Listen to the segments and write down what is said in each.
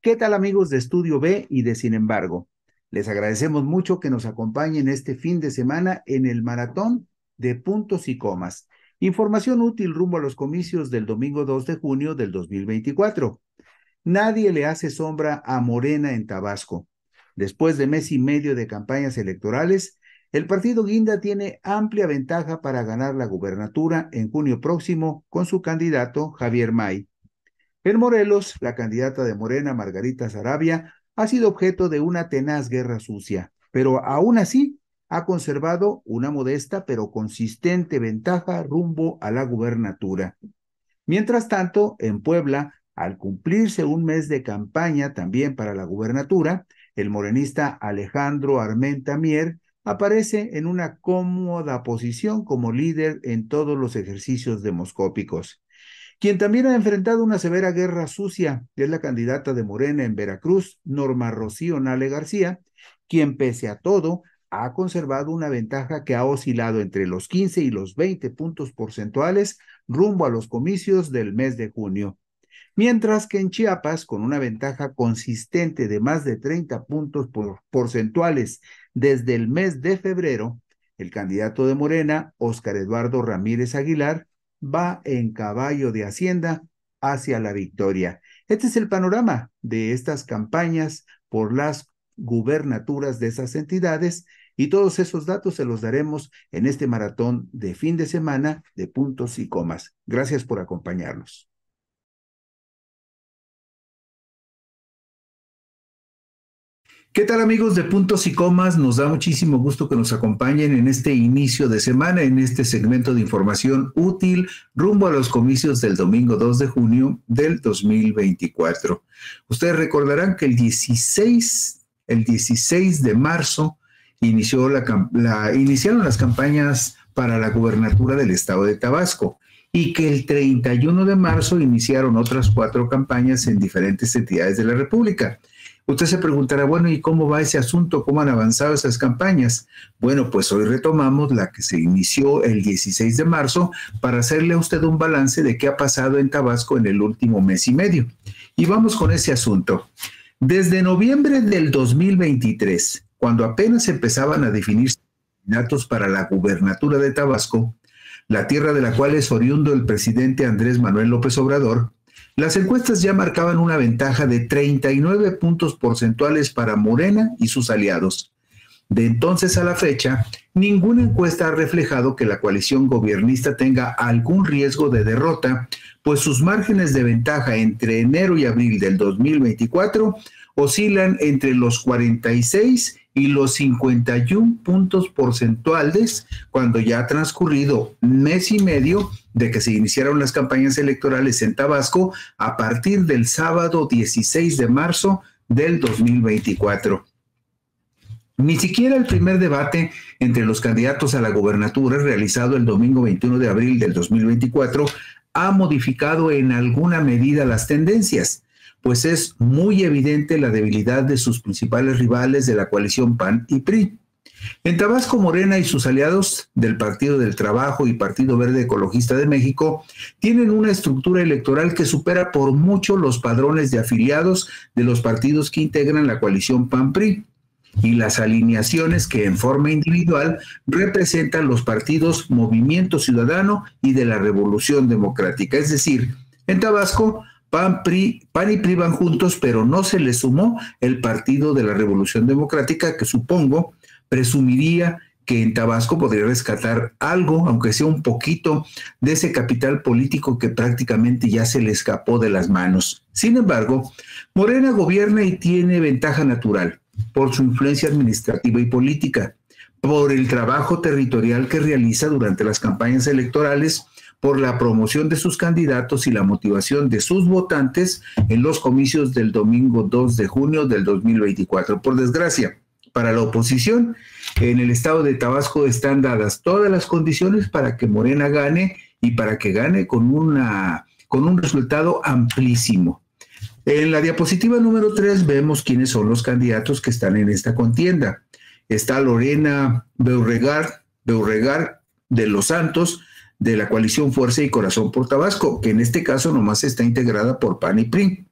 ¿Qué tal amigos de Estudio B y de Sin embargo? Les agradecemos mucho que nos acompañen este fin de semana en el maratón de puntos y comas. Información útil rumbo a los comicios del domingo 2 de junio del 2024. Nadie le hace sombra a Morena en Tabasco. Después de mes y medio de campañas electorales, el partido Guinda tiene amplia ventaja para ganar la gubernatura en junio próximo con su candidato Javier May. En Morelos, la candidata de Morena, Margarita Saravia, ha sido objeto de una tenaz guerra sucia, pero aún así ha conservado una modesta pero consistente ventaja rumbo a la gubernatura. Mientras tanto, en Puebla, al cumplirse un mes de campaña también para la gubernatura, el morenista Alejandro Armenta Mier aparece en una cómoda posición como líder en todos los ejercicios demoscópicos. Quien también ha enfrentado una severa guerra sucia es la candidata de Morena en Veracruz, Norma Rocío Nale García, quien pese a todo ha conservado una ventaja que ha oscilado entre los 15 y los 20 puntos porcentuales rumbo a los comicios del mes de junio. Mientras que en Chiapas, con una ventaja consistente de más de 30 puntos porcentuales desde el mes de febrero, el candidato de Morena, Óscar Eduardo Ramírez Aguilar, va en caballo de Hacienda hacia la victoria. Este es el panorama de estas campañas por las gubernaturas de esas entidades y todos esos datos se los daremos en este maratón de fin de semana de puntos y comas. Gracias por acompañarnos. ¿Qué tal amigos de Puntos y Comas? Nos da muchísimo gusto que nos acompañen en este inicio de semana, en este segmento de información útil rumbo a los comicios del domingo 2 de junio del 2024. Ustedes recordarán que el 16 de marzo iniciaron las campañas para la gubernatura del estado de Tabasco y que el 31 de marzo iniciaron otras 4 campañas en diferentes entidades de la República. Usted se preguntará, bueno, ¿y cómo va ese asunto? ¿Cómo han avanzado esas campañas? Bueno, pues hoy retomamos la que se inició el 16 de marzo para hacerle a usted un balance de qué ha pasado en Tabasco en el último mes y medio. Y vamos con ese asunto. Desde noviembre del 2023, cuando apenas empezaban a definirse candidatos para la gubernatura de Tabasco, la tierra de la cual es oriundo el presidente Andrés Manuel López Obrador, las encuestas ya marcaban una ventaja de 39 puntos porcentuales para Morena y sus aliados. De entonces a la fecha, ninguna encuesta ha reflejado que la coalición gobiernista tenga algún riesgo de derrota, pues sus márgenes de ventaja entre enero y abril del 2024 oscilan entre los 46 y los 51 puntos porcentuales cuando ya ha transcurrido mes y medio de que se iniciaron las campañas electorales en Tabasco a partir del sábado 16 de marzo del 2024. Ni siquiera el primer debate entre los candidatos a la gobernatura realizado el domingo 21 de abril del 2024 ha modificado en alguna medida las tendencias, pues es muy evidente la debilidad de sus principales rivales de la coalición PAN y PRI. En Tabasco, Morena y sus aliados del Partido del Trabajo y Partido Verde Ecologista de México tienen una estructura electoral que supera por mucho los padrones de afiliados de los partidos que integran la coalición PAN-PRI y las alineaciones que en forma individual representan los partidos Movimiento Ciudadano y de la Revolución Democrática. Es decir, en Tabasco, PAN y PRI van juntos, pero no se les sumó el Partido de la Revolución Democrática, que supongo presumiría que en Tabasco podría rescatar algo, aunque sea un poquito, de ese capital político que prácticamente ya se le escapó de las manos. Sin embargo, Morena gobierna y tiene ventaja natural por su influencia administrativa y política, por el trabajo territorial que realiza durante las campañas electorales, por la promoción de sus candidatos y la motivación de sus votantes en los comicios del domingo 2 de junio del 2024. Por desgracia, para la oposición, en el estado de Tabasco están dadas todas las condiciones para que Morena gane y para que gane con un resultado amplísimo. En la diapositiva número 3 vemos quiénes son los candidatos que están en esta contienda. Está Lorena Beauregard de Los Santos, de la coalición Fuerza y Corazón por Tabasco, que en este caso nomás está integrada por PAN y PRI.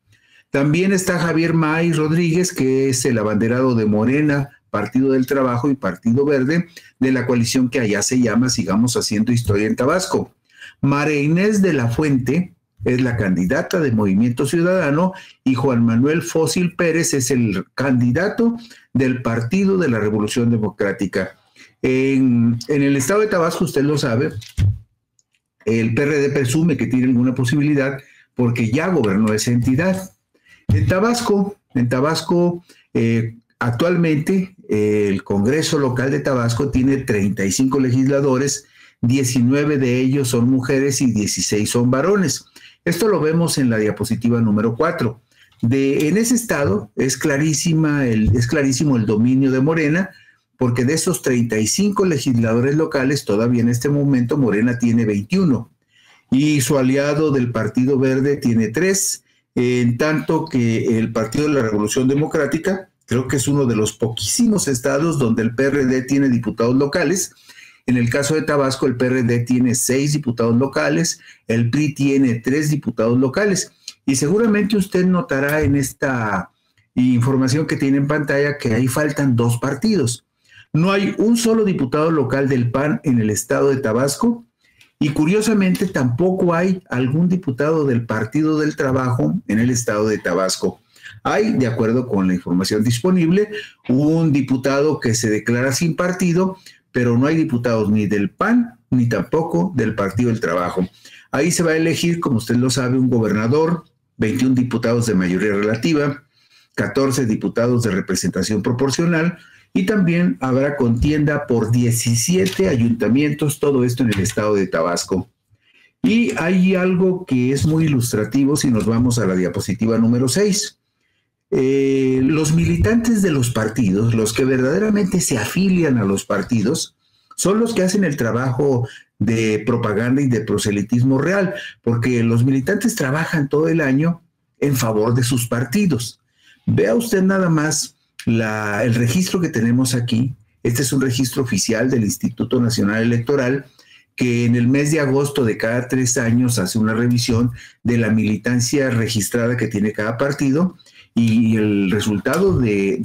También está Javier May Rodríguez, que es el abanderado de Morena, Partido del Trabajo y Partido Verde, de la coalición que allá se llama Sigamos Haciendo Historia en Tabasco. María Inés de la Fuente es la candidata de Movimiento Ciudadano y Juan Manuel Fósil Pérez es el candidato del Partido de la Revolución Democrática. En el estado de Tabasco, usted lo sabe, el PRD presume que tiene alguna posibilidad porque ya gobernó esa entidad. En Tabasco, actualmente el Congreso local de Tabasco tiene 35 legisladores, 19 de ellos son mujeres y 16 son varones. Esto lo vemos en la diapositiva número 4. En ese estado es clarísimo el dominio de Morena, porque de esos 35 legisladores locales, todavía en este momento Morena tiene 21, y su aliado del Partido Verde tiene 3, en tanto que el Partido de la Revolución Democrática, creo que es uno de los poquísimos estados donde el PRD tiene diputados locales. En el caso de Tabasco, el PRD tiene 6 diputados locales, el PRI tiene 3 diputados locales, y seguramente usted notará en esta información que tiene en pantalla que ahí faltan 2 partidos. No hay un solo diputado local del PAN en el estado de Tabasco, y curiosamente tampoco hay algún diputado del Partido del Trabajo en el estado de Tabasco. Hay, de acuerdo con la información disponible, un diputado que se declara sin partido, pero no hay diputados ni del PAN ni tampoco del Partido del Trabajo. Ahí se va a elegir, como usted lo sabe, un gobernador, 21 diputados de mayoría relativa, 14 diputados de representación proporcional, y también habrá contienda por 17 ayuntamientos, todo esto en el estado de Tabasco. Y hay algo que es muy ilustrativo si nos vamos a la diapositiva número 6. Los militantes de los partidos, los que verdaderamente se afilian a los partidos, son los que hacen el trabajo de propaganda y de proselitismo real, porque los militantes trabajan todo el año en favor de sus partidos. Vea usted nada más el registro que tenemos aquí. Este es un registro oficial del Instituto Nacional Electoral, que en el mes de agosto de cada 3 años hace una revisión de la militancia registrada que tiene cada partido, y el resultado de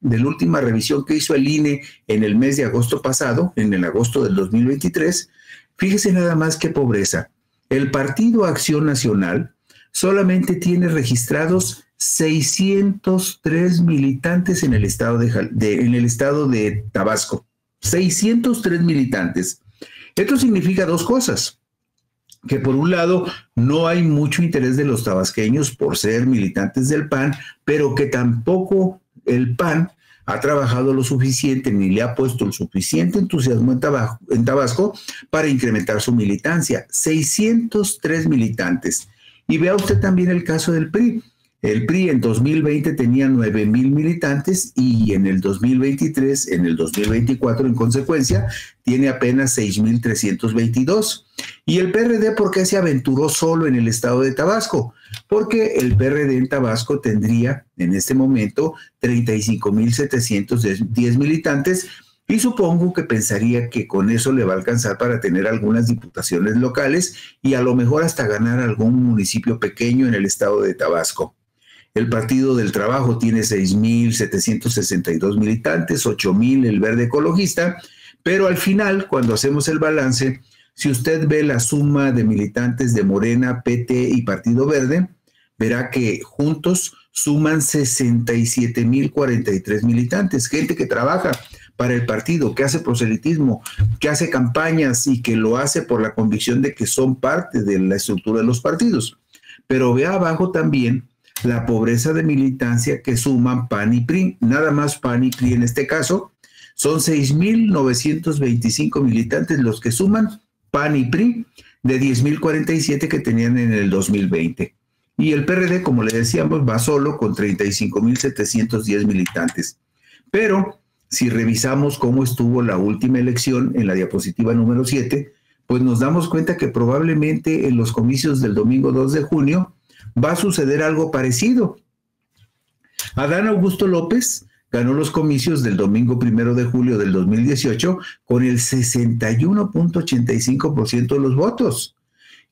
la última revisión que hizo el INE en el mes de agosto pasado, en el agosto del 2023, fíjese nada más qué pobreza. El Partido Acción Nacional solamente tiene registrados 603 militantes en el estado de Tabasco. 603 militantes. Esto significa 2 cosas. Que por un lado no hay mucho interés de los tabasqueños por ser militantes del PAN, pero que tampoco el PAN ha trabajado lo suficiente ni le ha puesto el suficiente entusiasmo en Tabasco para incrementar su militancia. 603 militantes. Y vea usted también el caso del PRI. El PRI en 2020 tenía 9,000 militantes y en el 2023, en el 2024 en consecuencia, tiene apenas 6,322. ¿Y el PRD por qué se aventuró solo en el estado de Tabasco? Porque el PRD en Tabasco tendría en este momento 35,710 militantes, y supongo que pensaría que con eso le va a alcanzar para tener algunas diputaciones locales y a lo mejor hasta ganar algún municipio pequeño en el estado de Tabasco. El Partido del Trabajo tiene 6,762 militantes, 8,000 el Verde Ecologista, pero al final, cuando hacemos el balance, si usted ve la suma de militantes de Morena, PT y Partido Verde, verá que juntos suman 67,043 militantes, gente que trabaja para el partido, que hace proselitismo, que hace campañas y que lo hace por la convicción de que son parte de la estructura de los partidos. Pero vea abajo también la pobreza de militancia que suman PAN y PRI, nada más PAN y PRI en este caso, son 6,925 militantes los que suman PAN y PRI de 10,047 que tenían en el 2020. Y el PRD, como le decíamos, va solo con 35,710 militantes. Pero si revisamos cómo estuvo la última elección en la diapositiva número 7, pues nos damos cuenta que probablemente en los comicios del domingo 2 de junio va a suceder algo parecido. Adán Augusto López ganó los comicios del domingo 1 de julio del 2018 con el 61,85% de los votos.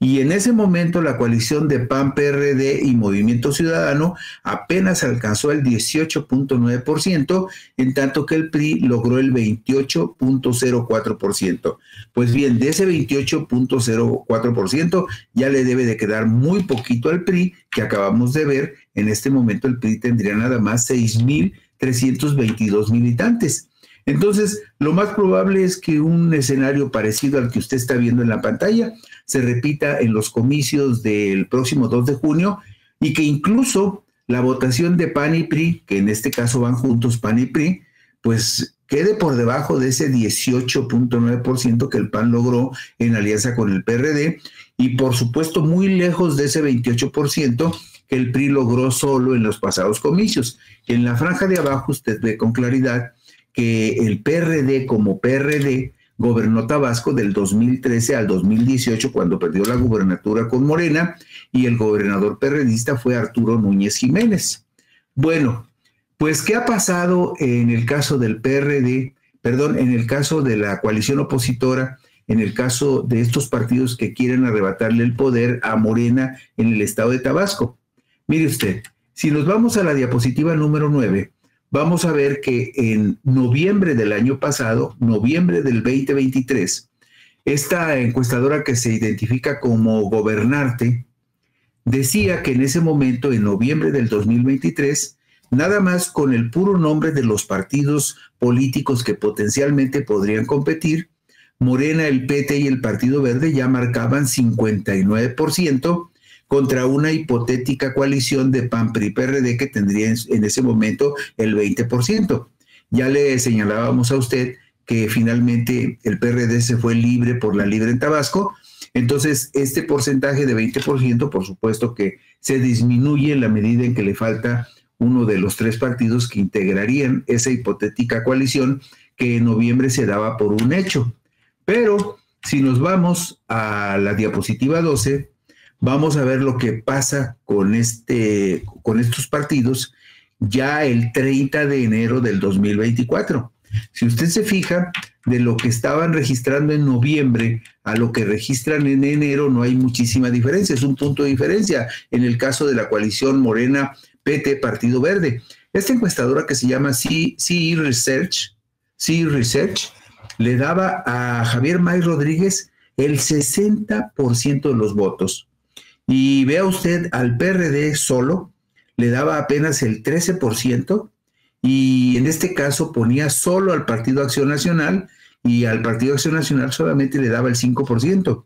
Y en ese momento la coalición de PAN, PRD y Movimiento Ciudadano apenas alcanzó el 18.9%, en tanto que el PRI logró el 28.04%. Pues bien, de ese 28.04% ya le debe de quedar muy poquito al PRI, que acabamos de ver. En este momento el PRI tendría nada más 6,322 militantes. Entonces, lo más probable es que un escenario parecido al que usted está viendo en la pantalla se repita en los comicios del próximo 2 de junio y que incluso la votación de PAN y PRI, que en este caso van juntos PAN y PRI, pues quede por debajo de ese 18.9% que el PAN logró en alianza con el PRD y por supuesto muy lejos de ese 28% que el PRI logró solo en los pasados comicios. En la franja de abajo usted ve con claridad que el PRD como PRD gobernó Tabasco del 2013 al 2018 cuando perdió la gubernatura con Morena y el gobernador perredista fue Arturo Núñez Jiménez. Bueno, pues ¿qué ha pasado en el caso del PRD, en el caso de la coalición opositora, en el caso de estos partidos que quieren arrebatarle el poder a Morena en el estado de Tabasco? Mire usted, si nos vamos a la diapositiva número 9, vamos a ver que en noviembre del año pasado, noviembre del 2023, esta encuestadora que se identifica como Gobernarte decía que en ese momento, en noviembre del 2023, nada más con el puro nombre de los partidos políticos que potencialmente podrían competir, Morena, el PT y el Partido Verde ya marcaban 59%, contra una hipotética coalición de PAN, PRI, PRD que tendría en ese momento el 20%. Ya le señalábamos a usted que finalmente el PRD se fue libre por la libre en Tabasco, entonces este porcentaje de 20% por supuesto que se disminuye en la medida en que le falta uno de los tres partidos que integrarían esa hipotética coalición que en noviembre se daba por un hecho. Pero si nos vamos a la diapositiva 12, vamos a ver lo que pasa con estos partidos ya el 30 de enero del 2024. Si usted se fija, de lo que estaban registrando en noviembre a lo que registran en enero no hay muchísima diferencia, es un punto de diferencia en el caso de la coalición Morena, PT, Partido Verde. Esta encuestadora que se llama CE Research le daba a Javier May Rodríguez el 60% de los votos. Y vea usted, al PRD solo le daba apenas el 13% y en este caso ponía solo al Partido Acción Nacional y al Partido Acción Nacional solamente le daba el 5%,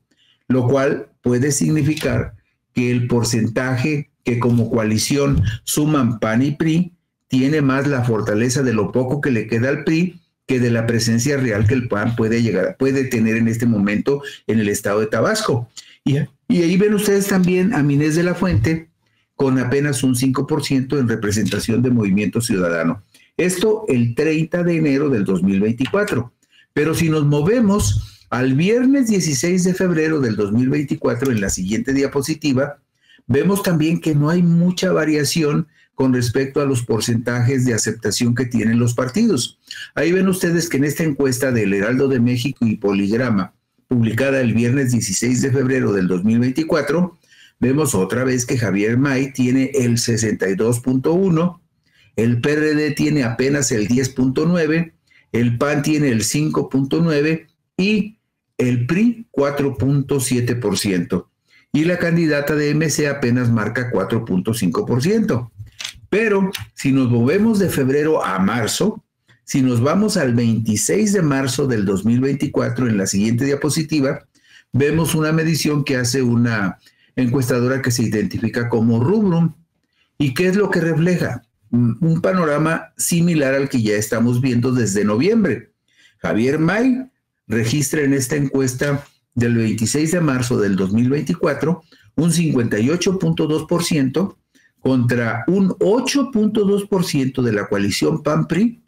lo cual puede significar que el porcentaje que como coalición suman PAN y PRI tiene más la fortaleza de lo poco que le queda al PRI que de la presencia real que el PAN puede tener en este momento en el estado de Tabasco. Y ahí ven ustedes también a Minés de la Fuente con apenas un 5% en representación de Movimiento Ciudadano. Esto el 30 de enero del 2024. Pero si nos movemos al viernes 16 de febrero del 2024, en la siguiente diapositiva, vemos también que no hay mucha variación con respecto a los porcentajes de aceptación que tienen los partidos. Ahí ven ustedes que en esta encuesta del Heraldo de México y Poligrama, publicada el viernes 16 de febrero del 2024, vemos otra vez que Javier May tiene el 62.1%, el PRD tiene apenas el 10.9%, el PAN tiene el 5.9% y el PRI 4.7%. Y la candidata de MC apenas marca 4.5%. Pero si nos movemos de febrero a marzo, si nos vamos al 26 de marzo del 2024, en la siguiente diapositiva, vemos una medición que hace una encuestadora que se identifica como Rubrum. ¿Y qué es lo que refleja? Un panorama similar al que ya estamos viendo desde noviembre. Javier May registra en esta encuesta del 26 de marzo del 2024 un 58.2% contra un 8.2% de la coalición PAN-PRI,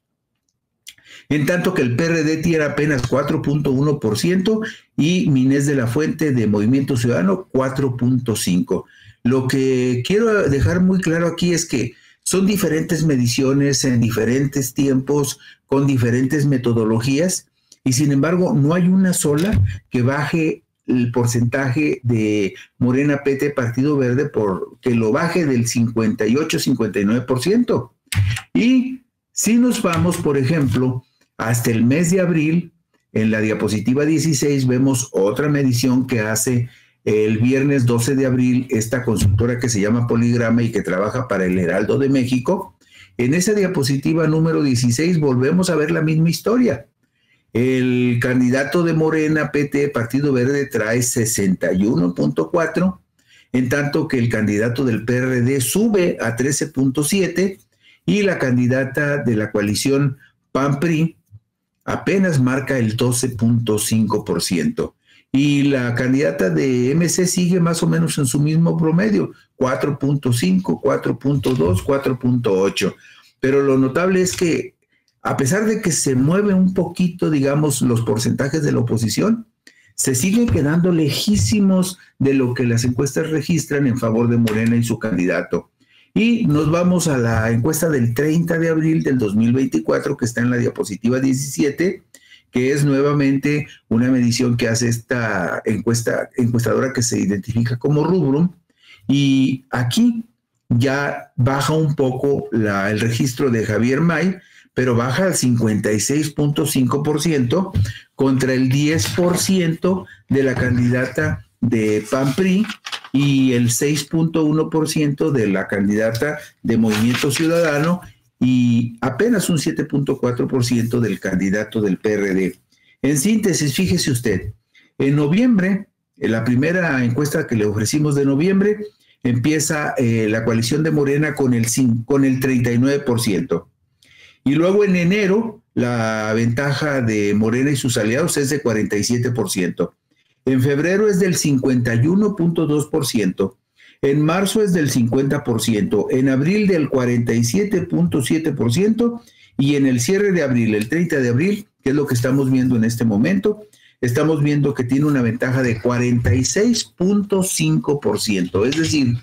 en tanto que el PRD tiene apenas 4.1% y Minés de la Fuente de Movimiento Ciudadano 4.5%. Lo que quiero dejar muy claro aquí es que son diferentes mediciones en diferentes tiempos, con diferentes metodologías, y sin embargo no hay una sola que baje el porcentaje de Morena, PT, Partido Verde, por que lo baje del 58-59%. Y si nos vamos, por ejemplo, hasta el mes de abril, en la diapositiva 16 vemos otra medición que hace el viernes 12 de abril esta consultora que se llama Poligrama y que trabaja para el Heraldo de México. En esa diapositiva número 16 volvemos a ver la misma historia. El candidato de Morena, PT, Partido Verde, trae 61.4, en tanto que el candidato del PRD sube a 13.7 y la candidata de la coalición PAN-PRI apenas marca el 12.5%. Y la candidata de MC sigue más o menos en su mismo promedio, 4.5, 4.2, 4.8. Pero lo notable es que a pesar de que se mueve un poquito, digamos, los porcentajes de la oposición, se siguen quedando lejísimos de lo que las encuestas registran en favor de Morena y su candidato. Y nos vamos a la encuesta del 30 de abril del 2024, que está en la diapositiva 17, que es nuevamente una medición que hace esta encuestadora que se identifica como Rubrum. Y aquí ya baja un poco el registro de Javier May, pero baja al 56.5% contra el 10% de la candidata de PAN-PRI y el 6.1% de la candidata de Movimiento Ciudadano y apenas un 7.4% del candidato del PRD. En síntesis, fíjese usted, en noviembre, en la primera encuesta que le ofrecimos de noviembre, empieza la coalición de Morena con el 39%. Y luego en enero, la ventaja de Morena y sus aliados es de 47%. En febrero es del 51.2%. En marzo es del 50%. En abril del 47.7%. Y en el cierre de abril, el 30 de abril, que es lo que estamos viendo en este momento, estamos viendo que tiene una ventaja de 46.5%. Es decir,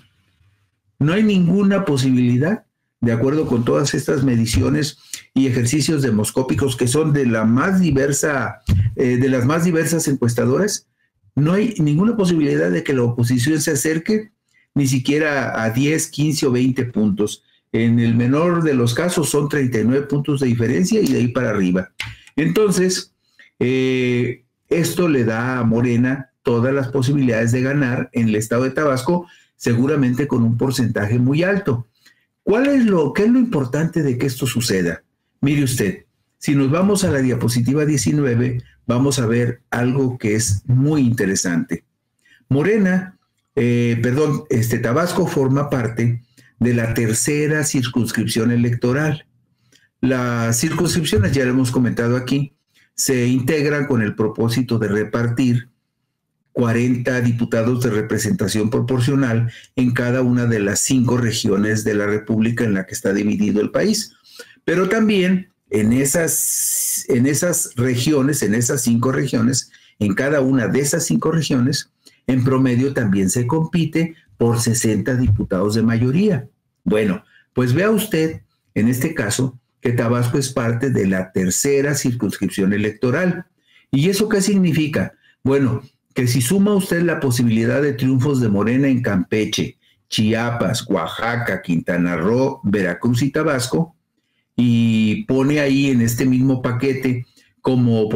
no hay ninguna posibilidad, de acuerdo con todas estas mediciones y ejercicios demoscópicos que son de las más diversas encuestadoras, no hay ninguna posibilidad de que la oposición se acerque ni siquiera a 10, 15 o 20 puntos. En el menor de los casos son 39 puntos de diferencia y de ahí para arriba. Entonces, esto le da a Morena todas las posibilidades de ganar en el estado de Tabasco, seguramente con un porcentaje muy alto. ¿Qué es lo importante de que esto suceda? Mire usted, si nos vamos a la diapositiva 19, vamos a ver algo que es muy interesante. Tabasco forma parte de la tercera circunscripción electoral. Las circunscripciones, ya lo hemos comentado aquí, se integran con el propósito de repartir 40 diputados de representación proporcional en cada una de las 5 regiones de la República en la que está dividido el país. Pero también en esas regiones, en esas 5 regiones, en cada una de esas 5 regiones, en promedio también se compite por 60 diputados de mayoría. Bueno, pues vea usted, en este caso, que Tabasco es parte de la tercera circunscripción electoral. ¿Y eso qué significa? Bueno, que si suma usted la posibilidad de triunfos de Morena en Campeche, Chiapas, Oaxaca, Quintana Roo, Veracruz y Tabasco, y pone ahí en este mismo paquete como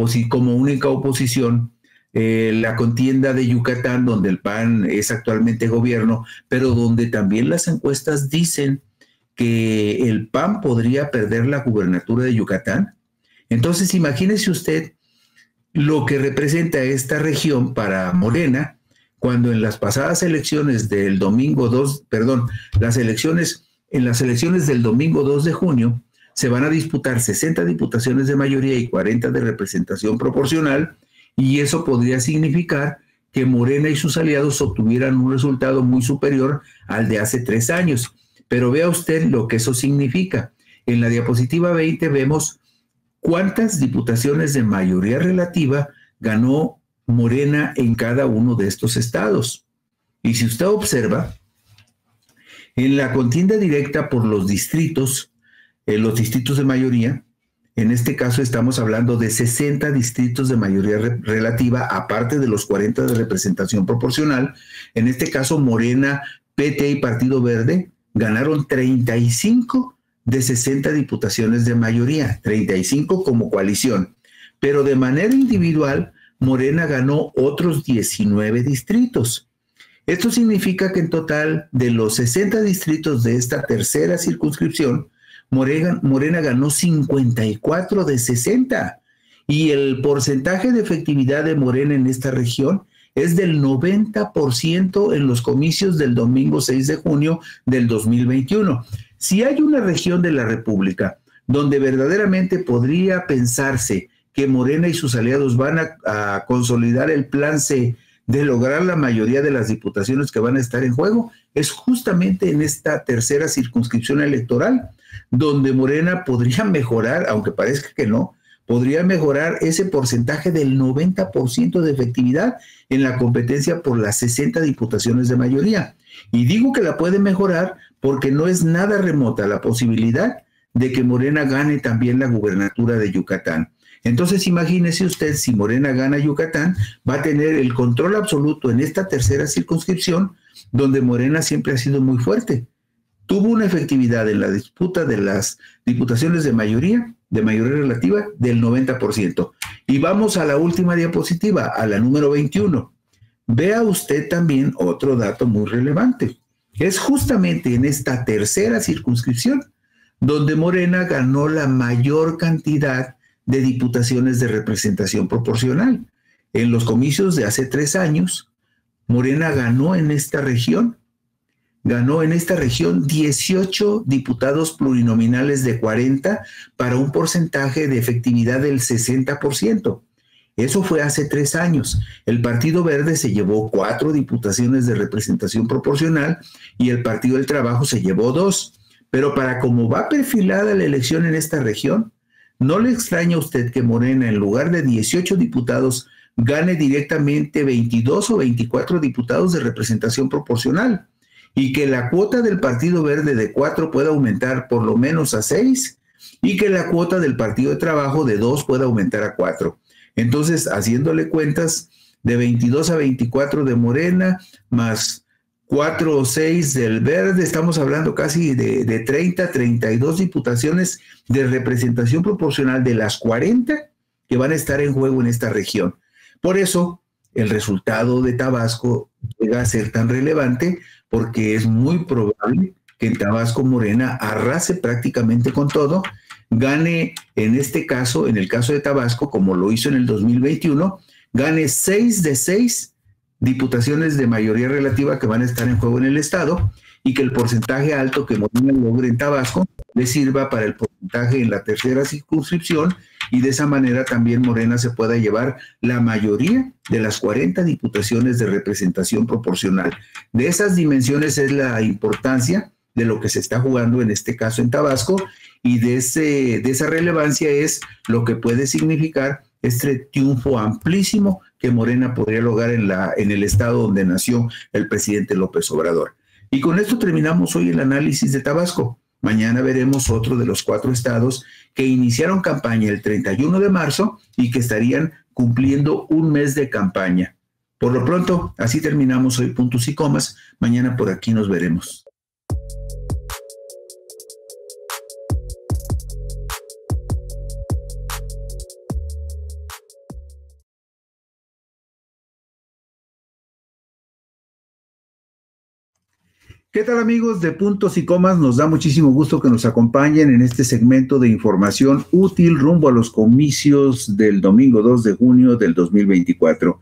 única oposición la contienda de Yucatán, donde el PAN es actualmente gobierno, pero donde también las encuestas dicen que el PAN podría perder la gubernatura de Yucatán. Entonces, imagínese usted lo que representa esta región para Morena, cuando en las pasadas elecciones del domingo 2, en las elecciones del domingo 2 de junio, se van a disputar 60 diputaciones de mayoría y 40 de representación proporcional, y eso podría significar que Morena y sus aliados obtuvieran un resultado muy superior al de hace 3 años. Pero vea usted lo que eso significa. En la diapositiva 20 vemos cuántas diputaciones de mayoría relativa ganó Morena en cada uno de estos estados. Y si usted observa, en la contienda directa por los distritos de mayoría, En este caso estamos hablando de 60 distritos de mayoría relativa, aparte de los 40 de representación proporcional. En este caso, Morena, PT y Partido Verde ganaron 35 de 60 diputaciones de mayoría, 35 como coalición. Pero de manera individual, Morena ganó otros 19 distritos. Esto significa que en total, de los 60 distritos de esta tercera circunscripción, Morena ganó 54 de 60 y el porcentaje de efectividad de Morena en esta región es del 90% en los comicios del domingo 6 de junio del 2021. Si hay una región de la República donde verdaderamente podría pensarse que Morena y sus aliados van a consolidar el plan C de lograr la mayoría de las diputaciones que van a estar en juego, es justamente en esta tercera circunscripción electoral, donde Morena podría mejorar, aunque parezca que no, podría mejorar ese porcentaje del 90% de efectividad en la competencia por las 60 diputaciones de mayoría. Y digo que la puede mejorar porque no es nada remota la posibilidad de que Morena gane también la gubernatura de Yucatán. Entonces imagínese usted, si Morena gana Yucatán, va a tener el control absoluto en esta tercera circunscripción, donde Morena siempre ha sido muy fuerte. Tuvo una efectividad en la disputa de las diputaciones de mayoría relativa, del 90%. Y vamos a la última diapositiva, a la número 21. Vea usted también otro dato muy relevante. Es justamente en esta tercera circunscripción donde Morena ganó la mayor cantidad de diputaciones de representación proporcional. En los comicios de hace 3 años, Morena ganó en esta región 18 diputados plurinominales de 40 para un porcentaje de efectividad del 60%. Eso fue hace 3 años. El Partido Verde se llevó 4 diputaciones de representación proporcional y el Partido del Trabajo se llevó 2. Pero para cómo va perfilada la elección en esta región, ¿no le extraña a usted que Morena, en lugar de 18 diputados, gane directamente 22 o 24 diputados de representación proporcional? Y que la cuota del Partido Verde de 4 pueda aumentar por lo menos a 6 y que la cuota del Partido de Trabajo de 2 pueda aumentar a 4. Entonces, haciéndole cuentas, de 22 a 24 de Morena, más 4 o 6 del Verde, estamos hablando casi de 30, 32 diputaciones de representación proporcional de las 40 que van a estar en juego en esta región. Por eso, el resultado de Tabasco llega a ser tan relevante, porque es muy probable que en Tabasco Morena arrase prácticamente con todo, gane en este caso, en el caso de Tabasco, como lo hizo en el 2021, gane 6 de 6 diputaciones de mayoría relativa que van a estar en juego en el estado, y que el porcentaje alto que Morena logre en Tabasco le sirva para el porcentaje en la tercera circunscripción, y de esa manera también Morena se pueda llevar la mayoría de las 40 diputaciones de representación proporcional. De esas dimensiones es la importancia de lo que se está jugando en este caso en Tabasco, y de esa relevancia es lo que puede significar este triunfo amplísimo que Morena podría lograr en el estado donde nació el presidente López Obrador. Y con esto terminamos hoy el análisis de Tabasco. Mañana veremos otro de los 4 estados que iniciaron campaña el 31 de marzo y que estarían cumpliendo un mes de campaña. Por lo pronto, así terminamos hoy Puntos y Comas. Mañana por aquí nos veremos. ¿Qué tal, amigos de Puntos y Comas? Nos da muchísimo gusto que nos acompañen en este segmento de información útil rumbo a los comicios del domingo 2 de junio del 2024.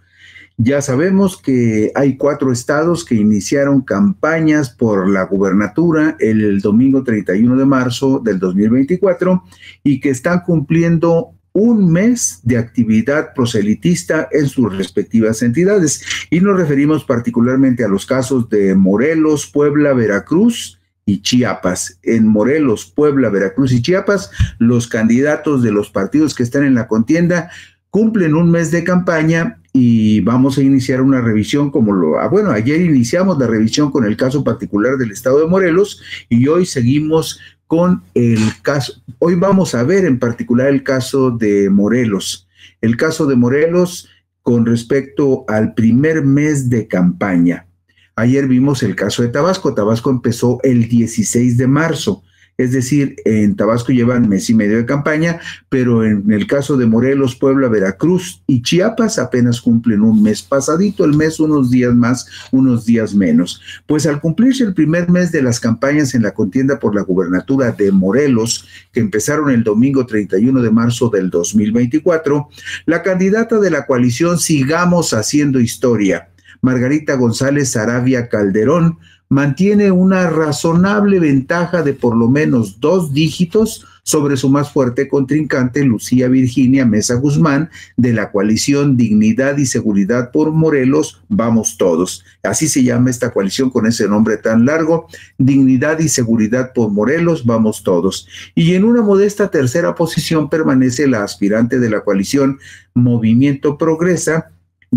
Ya sabemos que hay 4 estados que iniciaron campañas por la gubernatura el domingo 31 de marzo del 2024 y que están cumpliendo un mes de actividad proselitista en sus respectivas entidades. Y nos referimos particularmente a los casos de Morelos, Puebla, Veracruz y Chiapas. En Morelos, Puebla, Veracruz y Chiapas, los candidatos de los partidos que están en la contienda cumplen un mes de campaña y vamos a iniciar una revisión ayer iniciamos la revisión con el caso particular del estado de Morelos y hoy seguimos con el caso. Hoy vamos a ver en particular el caso de Morelos. El caso de Morelos con respecto al primer mes de campaña. Ayer vimos el caso de Tabasco. Tabasco empezó el 16 de marzo. Es decir, en Tabasco llevan mes y medio de campaña, pero en el caso de Morelos, Puebla, Veracruz y Chiapas apenas cumplen un mes pasadito, el mes unos días más, unos días menos. Pues al cumplirse el primer mes de las campañas en la contienda por la gubernatura de Morelos, que empezaron el domingo 31 de marzo del 2024, la candidata de la coalición Sigamos Haciendo Historia, Margarita González Saravia Calderón, mantiene una razonable ventaja de por lo menos 2 dígitos sobre su más fuerte contrincante, Lucía Virginia Mesa Guzmán, de la coalición Dignidad y Seguridad por Morelos, Vamos Todos. Así se llama esta coalición con ese nombre tan largo, Dignidad y Seguridad por Morelos, Vamos Todos. Y en una modesta tercera posición permanece la aspirante de la coalición Movimiento Progresa,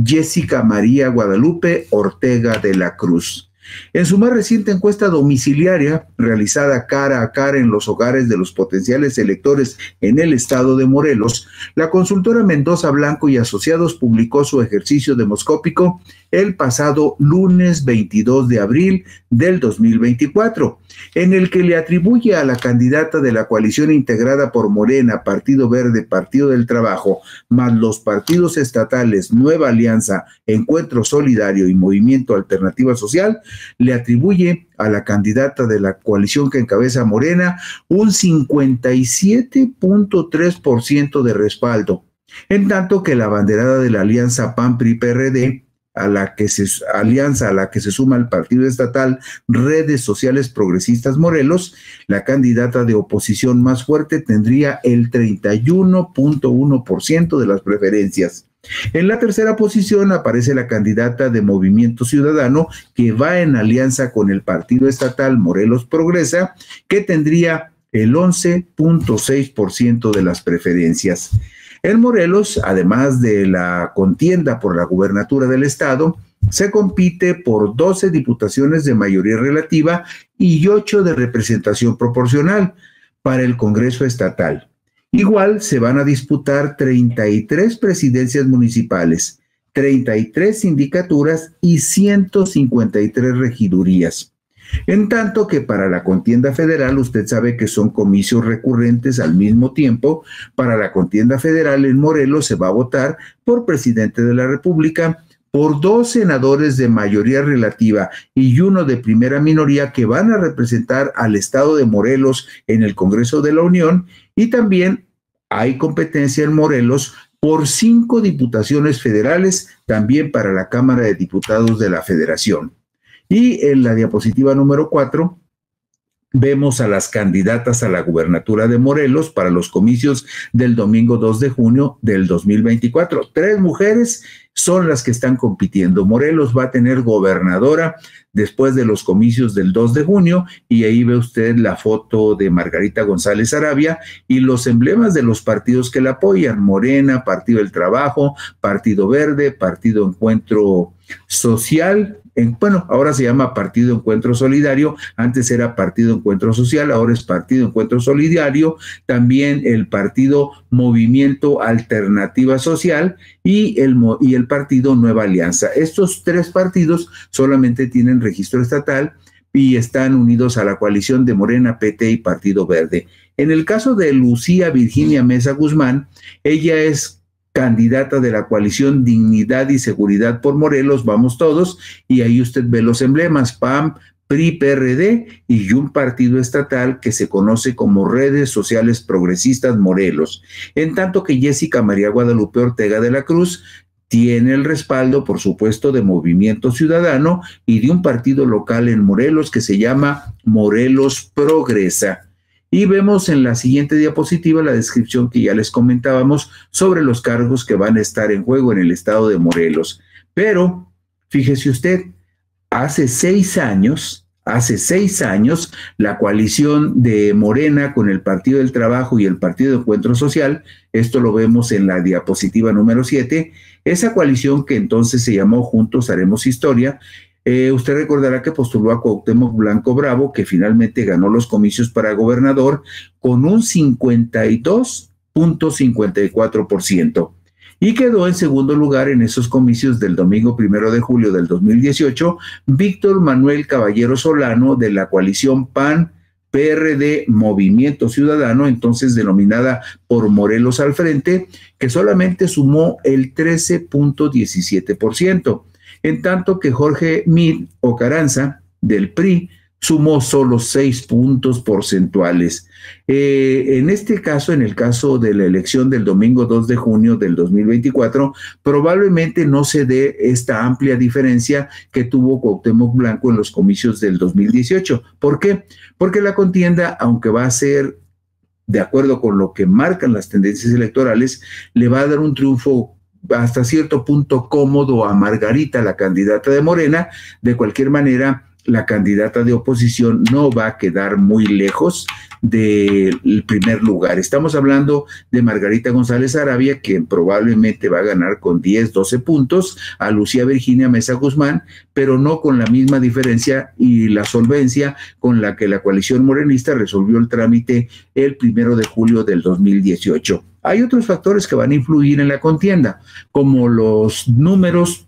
Jessica María Guadalupe Ortega de la Cruz. En su más reciente encuesta domiciliaria, realizada cara a cara en los hogares de los potenciales electores en el estado de Morelos, la consultora Mendoza Blanco y Asociados publicó su ejercicio demoscópico el pasado lunes 22 de abril del 2024, en el que le atribuye a la candidata de la coalición integrada por Morena, Partido Verde, Partido del Trabajo, más los partidos estatales Nueva Alianza, Encuentro Solidario y Movimiento Alternativa Social, le atribuye a la candidata de la coalición que encabeza Morena un 57.3% de respaldo, en tanto que la abanderada de la alianza PAN-PRI-PRD, alianza a la que se suma el partido estatal Redes Sociales Progresistas Morelos, la candidata de oposición más fuerte tendría el 31.1% de las preferencias. En la tercera posición aparece la candidata de Movimiento Ciudadano, que va en alianza con el partido estatal Morelos Progresa, que tendría el 11.6% de las preferencias. En Morelos, además de la contienda por la gubernatura del estado, se compite por 12 diputaciones de mayoría relativa y 8 de representación proporcional para el Congreso estatal. Igual se van a disputar 33 presidencias municipales, 33 sindicaturas y 153 regidurías. En tanto que para la contienda federal, usted sabe que son comicios recurrentes al mismo tiempo. Para la contienda federal en Morelos se va a votar por presidente de la República, por 2 senadores de mayoría relativa y 1 de primera minoría que van a representar al estado de Morelos en el Congreso de la Unión, y también hay competencia en Morelos por 5 diputaciones federales, también para la Cámara de Diputados de la Federación. Y en la diapositiva número 4 vemos a las candidatas a la gubernatura de Morelos para los comicios del domingo 2 de junio del 2024. 3 mujeres son las que están compitiendo. Morelos va a tener gobernadora después de los comicios del 2 de junio, y ahí ve usted la foto de Margarita González Saravia y los emblemas de los partidos que la apoyan: Morena, Partido del Trabajo, Partido Verde, Partido Encuentro Social, bueno, ahora se llama Partido Encuentro Solidario, antes era Partido Encuentro Social, ahora es Partido Encuentro Solidario, también el Partido Movimiento Alternativa Social y el Partido Nueva Alianza. Estos 3 partidos solamente tienen registro estatal y están unidos a la coalición de Morena, PT y Partido Verde. En el caso de Lucía Virginia Mesa Guzmán, ella es candidata de la coalición Dignidad y Seguridad por Morelos, Vamos Todos, y ahí usted ve los emblemas: PAN, PRI, PRD y un partido estatal que se conoce como Redes Sociales Progresistas Morelos. En tanto que Jessica María Guadalupe Ortega de la Cruz tiene el respaldo, por supuesto, de Movimiento Ciudadano y de un partido local en Morelos que se llama Morelos Progresa. Y vemos en la siguiente diapositiva la descripción que ya les comentábamos sobre los cargos que van a estar en juego en el estado de Morelos. Pero, fíjese usted, hace 6 años, la coalición de Morena con el Partido del Trabajo y el Partido de Encuentro Social, esto lo vemos en la diapositiva número 7, esa coalición que entonces se llamó Juntos Haremos Historia, Usted recordará que postuló a Cuauhtémoc Blanco Bravo, que finalmente ganó los comicios para gobernador con un 52.54%. Y quedó en segundo lugar en esos comicios del domingo 1 de julio del 2018, Víctor Manuel Caballero Solano, de la coalición PAN-PRD Movimiento Ciudadano, entonces denominada por Morelos al Frente, que solamente sumó el 13.17%, en tanto que Jorge Mid Ocaranza, del PRI, sumó solo 6 puntos porcentuales. En este caso, en el caso de la elección del domingo 2 de junio del 2024, probablemente no se dé esta amplia diferencia que tuvo Cuauhtémoc Blanco en los comicios del 2018. ¿Por qué? Porque la contienda, aunque va a ser de acuerdo con lo que marcan las tendencias electorales, le va a dar un triunfo hasta cierto punto cómodo a Margarita, la candidata de Morena. De cualquier manera, la candidata de oposición no va a quedar muy lejos del primer lugar. Estamos hablando de Margarita González Arabia, que probablemente va a ganar con 10, 12 puntos a Lucía Virginia Mesa Guzmán, pero no con la misma diferencia y la solvencia con la que la coalición morenista resolvió el trámite el 1 de julio del 2018. Hay otros factores que van a influir en la contienda, como los números,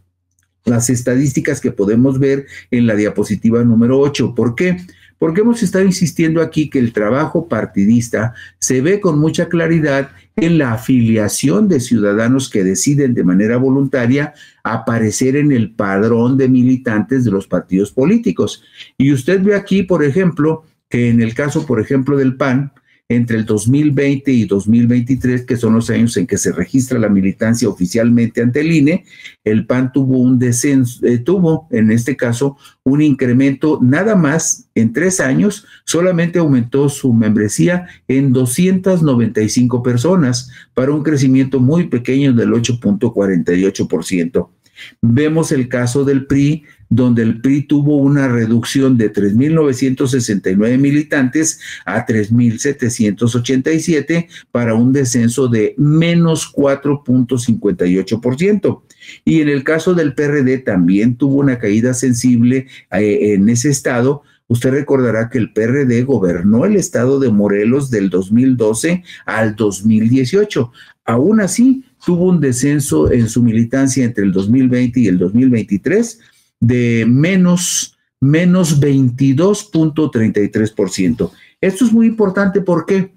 las estadísticas que podemos ver en la diapositiva número 8. ¿Por qué? Porque hemos estado insistiendo aquí que el trabajo partidista se ve con mucha claridad en la afiliación de ciudadanos que deciden de manera voluntaria aparecer en el padrón de militantes de los partidos políticos. Y usted ve aquí, por ejemplo, que en el caso, por ejemplo, del PAN, entre el 2020 y 2023, que son los años en que se registra la militancia oficialmente ante el INE, el PAN tuvo un descenso, tuvo en este caso un incremento nada más en 3 años, solamente aumentó su membresía en 295 personas para un crecimiento muy pequeño del 8.48%. Vemos el caso del PRI, donde el PRI tuvo una reducción de 3.969 militantes a 3.787 para un descenso de menos 4.58%. Y en el caso del PRD también tuvo una caída sensible en ese estado. Usted recordará que el PRD gobernó el estado de Morelos del 2012 al 2018. Aún así, tuvo un descenso en su militancia entre el 2020 y el 2023 de menos 22.33%. Esto es muy importante, ¿por qué?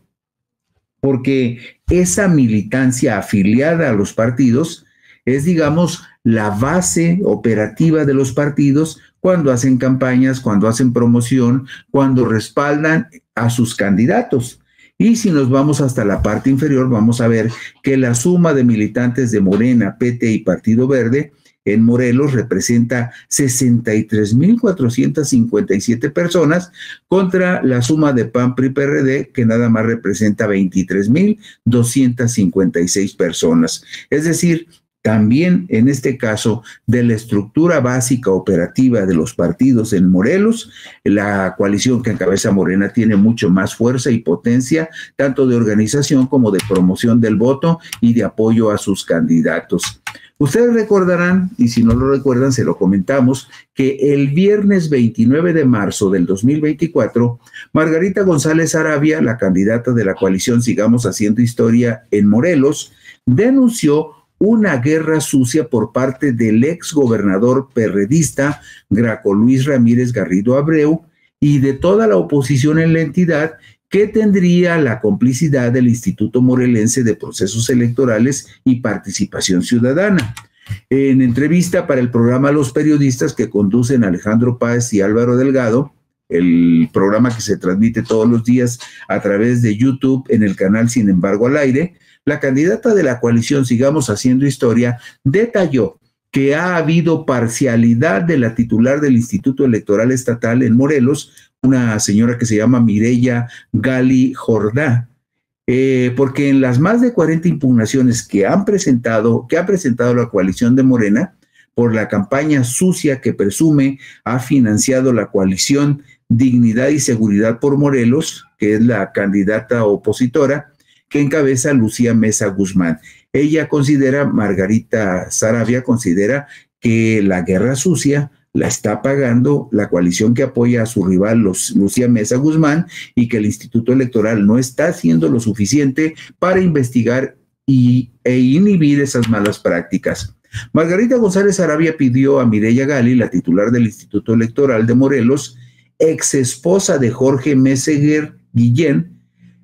Porque esa militancia afiliada a los partidos es, digamos, la base operativa de los partidos cuando hacen campañas, cuando hacen promoción, cuando respaldan a sus candidatos. Y si nos vamos hasta la parte inferior, vamos a ver que la suma de militantes de Morena, PT y Partido Verde en Morelos representa 63.457 personas contra la suma de PAN, PRI, PRD, que nada más representa 23.256 personas. Es decir, también en este caso de la estructura básica operativa de los partidos en Morelos, la coalición que encabeza Morena tiene mucho más fuerza y potencia, tanto de organización como de promoción del voto y de apoyo a sus candidatos. Ustedes recordarán, y si no lo recuerdan, se lo comentamos, que el viernes 29 de marzo del 2024, Margarita González Arabia, la candidata de la coalición Sigamos Haciendo Historia en Morelos, denunció una guerra sucia por parte del ex gobernador perredista Graco Luis Ramírez Garrido Abreu y de toda la oposición en la entidad, que tendría la complicidad del Instituto Morelense de Procesos Electorales y Participación Ciudadana. En entrevista para el programa Los Periodistas, que conducen Alejandro Páez y Álvaro Delgado, el programa que se transmite todos los días a través de YouTube en el canal Sin Embargo al Aire, la candidata de la coalición Sigamos Haciendo Historia detalló que ha habido parcialidad de la titular del Instituto Electoral Estatal en Morelos, una señora que se llama Mireya Gali Jordá, porque en las más de 40 impugnaciones que ha presentado la coalición de Morena por la campaña sucia que presume ha financiado la coalición Dignidad y Seguridad por Morelos, que es la candidata opositora que encabeza Lucía Mesa Guzmán. Ella considera, Margarita Saravia considera que la guerra sucia la está pagando la coalición que apoya a su rival, Lucía Mesa Guzmán, y que el Instituto Electoral no está haciendo lo suficiente para investigar e inhibir esas malas prácticas. Margarita González Arabia pidió a Mireya Gali, la titular del Instituto Electoral de Morelos, ex esposa de Jorge Meseguer Guillén,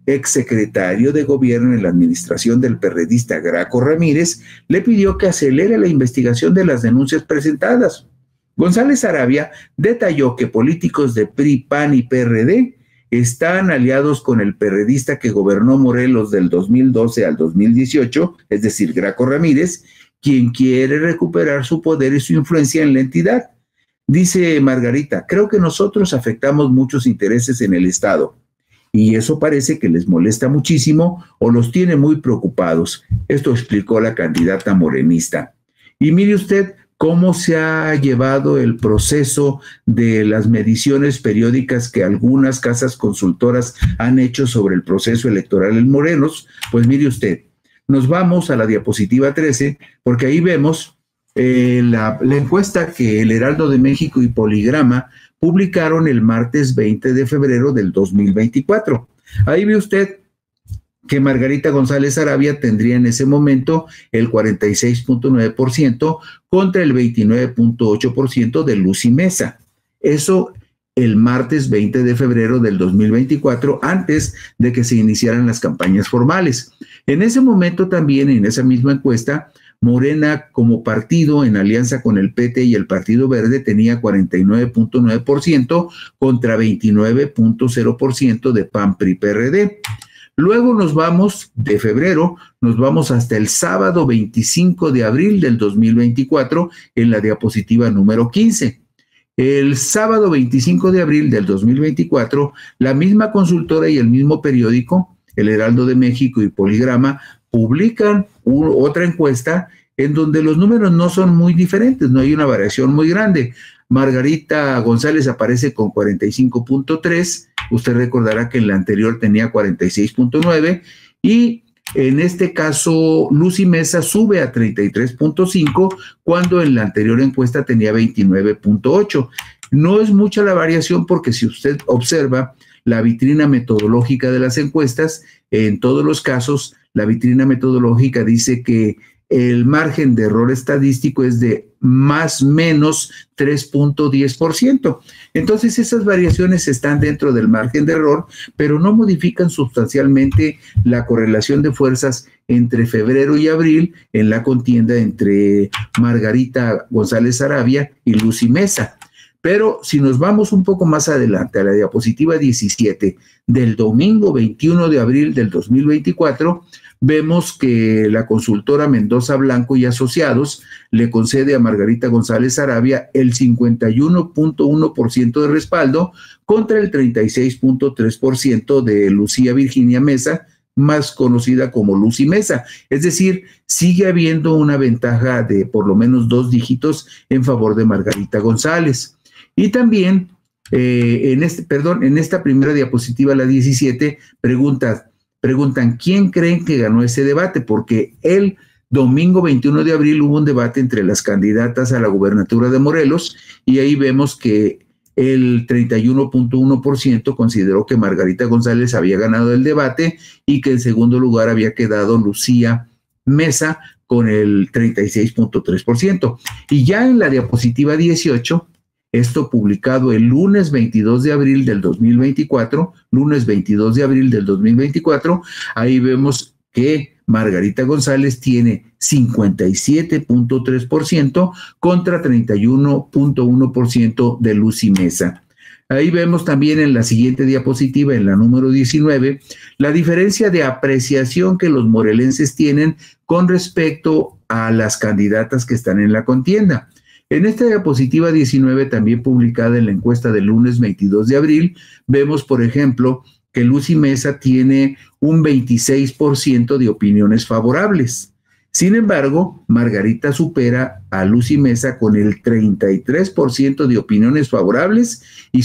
ex secretario de gobierno en la administración del perredista Graco Ramírez, le pidió que acelere la investigación de las denuncias presentadas. González Arabia detalló que políticos de PRI, PAN y PRD están aliados con el perredista que gobernó Morelos del 2012 al 2018, es decir, Graco Ramírez, quien quiere recuperar su poder y su influencia en la entidad. Dice Margarita, creo que nosotros afectamos muchos intereses en el Estado y eso parece que les molesta muchísimo o los tiene muy preocupados. Esto explicó la candidata morenista. Y mire usted cómo se ha llevado el proceso de las mediciones periódicas que algunas casas consultoras han hecho sobre el proceso electoral en Morelos. Pues mire usted, nos vamos a la diapositiva 13, porque ahí vemos la encuesta que el Heraldo de México y Poligrama publicaron el martes 20 de febrero del 2024. Ahí ve usted que Margarita González Arabia tendría en ese momento el 46.9% contra el 29.8% de Lucy Mesa. Eso el martes 20 de febrero del 2024, antes de que se iniciaran las campañas formales. En ese momento también, en esa misma encuesta, Morena como partido en alianza con el PT y el Partido Verde tenía 49.9% contra 29.0% de PAN, PRI, PRD. Luego nos vamos de febrero, nos vamos hasta el sábado 25 de abril del 2024 en la diapositiva número 15. El sábado 25 de abril del 2024, la misma consultora y el mismo periódico, el Heraldo de México y Poligrama, publican otra encuesta en donde los números no son muy diferentes, no hay una variación muy grande. Margarita González aparece con 45.3, usted recordará que en la anterior tenía 46.9 y en este caso Lucy Mesa sube a 33.5 cuando en la anterior encuesta tenía 29.8. No es mucha la variación porque si usted observa la vitrina metodológica de las encuestas, en todos los casos la vitrina metodológica dice que el margen de error estadístico es de más menos 3.10%. Entonces esas variaciones están dentro del margen de error, pero no modifican sustancialmente la correlación de fuerzas entre febrero y abril en la contienda entre Margarita González Arabia y Lucy Mesa. Pero si nos vamos un poco más adelante a la diapositiva 17 del domingo 21 de abril del 2024, vemos que la consultora Mendoza Blanco y Asociados le concede a Margarita González Arabia el 51.1% de respaldo contra el 36.3% de Lucía Virginia Mesa, más conocida como Lucy Mesa. Es decir, sigue habiendo una ventaja de por lo menos 2 dígitos en favor de Margarita González. Y también en esta primera diapositiva, la 17, preguntan quién creen que ganó ese debate, porque el domingo 21 de abril hubo un debate entre las candidatas a la gubernatura de Morelos y ahí vemos que el 31.1% consideró que Margarita González había ganado el debate y que en segundo lugar había quedado Lucía Mesa con el 36.3%. Y ya en la diapositiva 18, esto publicado el lunes 22 de abril del 2024, ahí vemos que Margarita González tiene 57.3% contra 31.1% de Lucy Mesa. Ahí vemos también en la siguiente diapositiva, en la número 19, la diferencia de apreciación que los morelenses tienen con respecto a las candidatas que están en la contienda. En esta diapositiva 19, también publicada en la encuesta del lunes 22 de abril, vemos, por ejemplo, que Lucy Mesa tiene un 26% de opiniones favorables. Sin embargo, Margarita supera a Lucy Mesa con el 33% de opiniones favorables y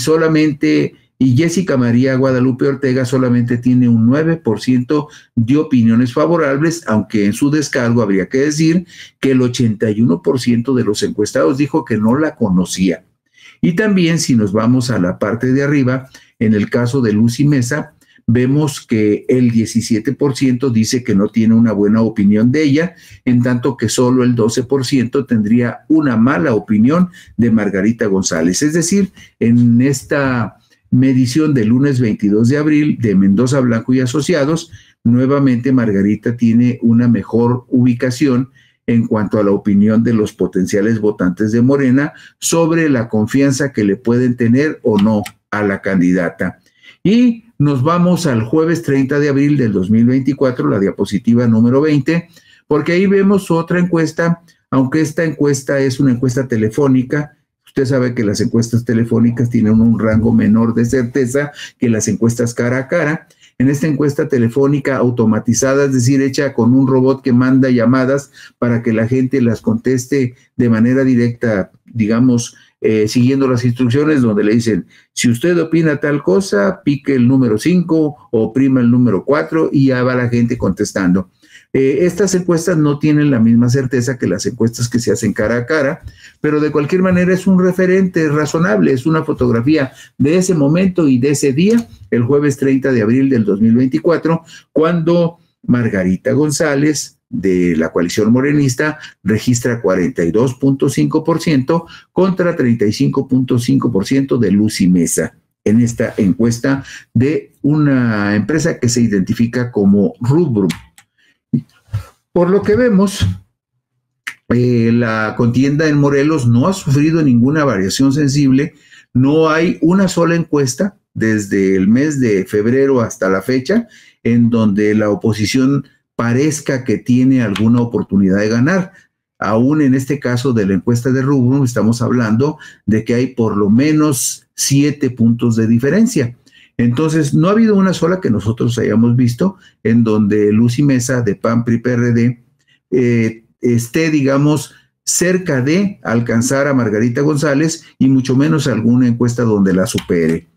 Jessica María Guadalupe Ortega solamente tiene un 9% de opiniones favorables, aunque en su descargo habría que decir que el 81% de los encuestados dijo que no la conocía. Y también si nos vamos a la parte de arriba, en el caso de Lucy Mesa, vemos que el 17% dice que no tiene una buena opinión de ella, en tanto que solo el 12% tendría una mala opinión de Margarita González. Es decir, en esta medición del lunes 22 de abril de Mendoza Blanco y Asociados, nuevamente Margarita tiene una mejor ubicación en cuanto a la opinión de los potenciales votantes de Morena sobre la confianza que le pueden tener o no a la candidata. Y nos vamos al jueves 30 de abril del 2024, la diapositiva número 20, porque ahí vemos otra encuesta, aunque esta encuesta es una encuesta telefónica. Usted sabe que las encuestas telefónicas tienen un rango menor de certeza que las encuestas cara a cara. En esta encuesta telefónica automatizada, es decir, hecha con un robot que manda llamadas para que la gente las conteste de manera directa, digamos, siguiendo las instrucciones donde le dicen, si usted opina tal cosa, pique el número 5 o oprima el número 4 y ya va la gente contestando. Estas encuestas no tienen la misma certeza que las encuestas que se hacen cara a cara, pero de cualquier manera es un referente razonable, es una fotografía de ese momento y de ese día, el jueves 30 de abril del 2024, cuando Margarita González, de la coalición morenista, registra 42.5% contra 35.5% de Lucy Mesa en esta encuesta de una empresa que se identifica como Rubrum. Por lo que vemos, la contienda en Morelos no ha sufrido ninguna variación sensible, no hay una sola encuesta desde el mes de febrero hasta la fecha en donde la oposición parezca que tiene alguna oportunidad de ganar. Aún en este caso de la encuesta de Rubrum estamos hablando de que hay por lo menos 7 puntos de diferencia. Entonces, no ha habido una sola que nosotros hayamos visto en donde Lucy Mesa de PAN, PRI, PRD esté, digamos, cerca de alcanzar a Margarita González y mucho menos alguna encuesta donde la supere.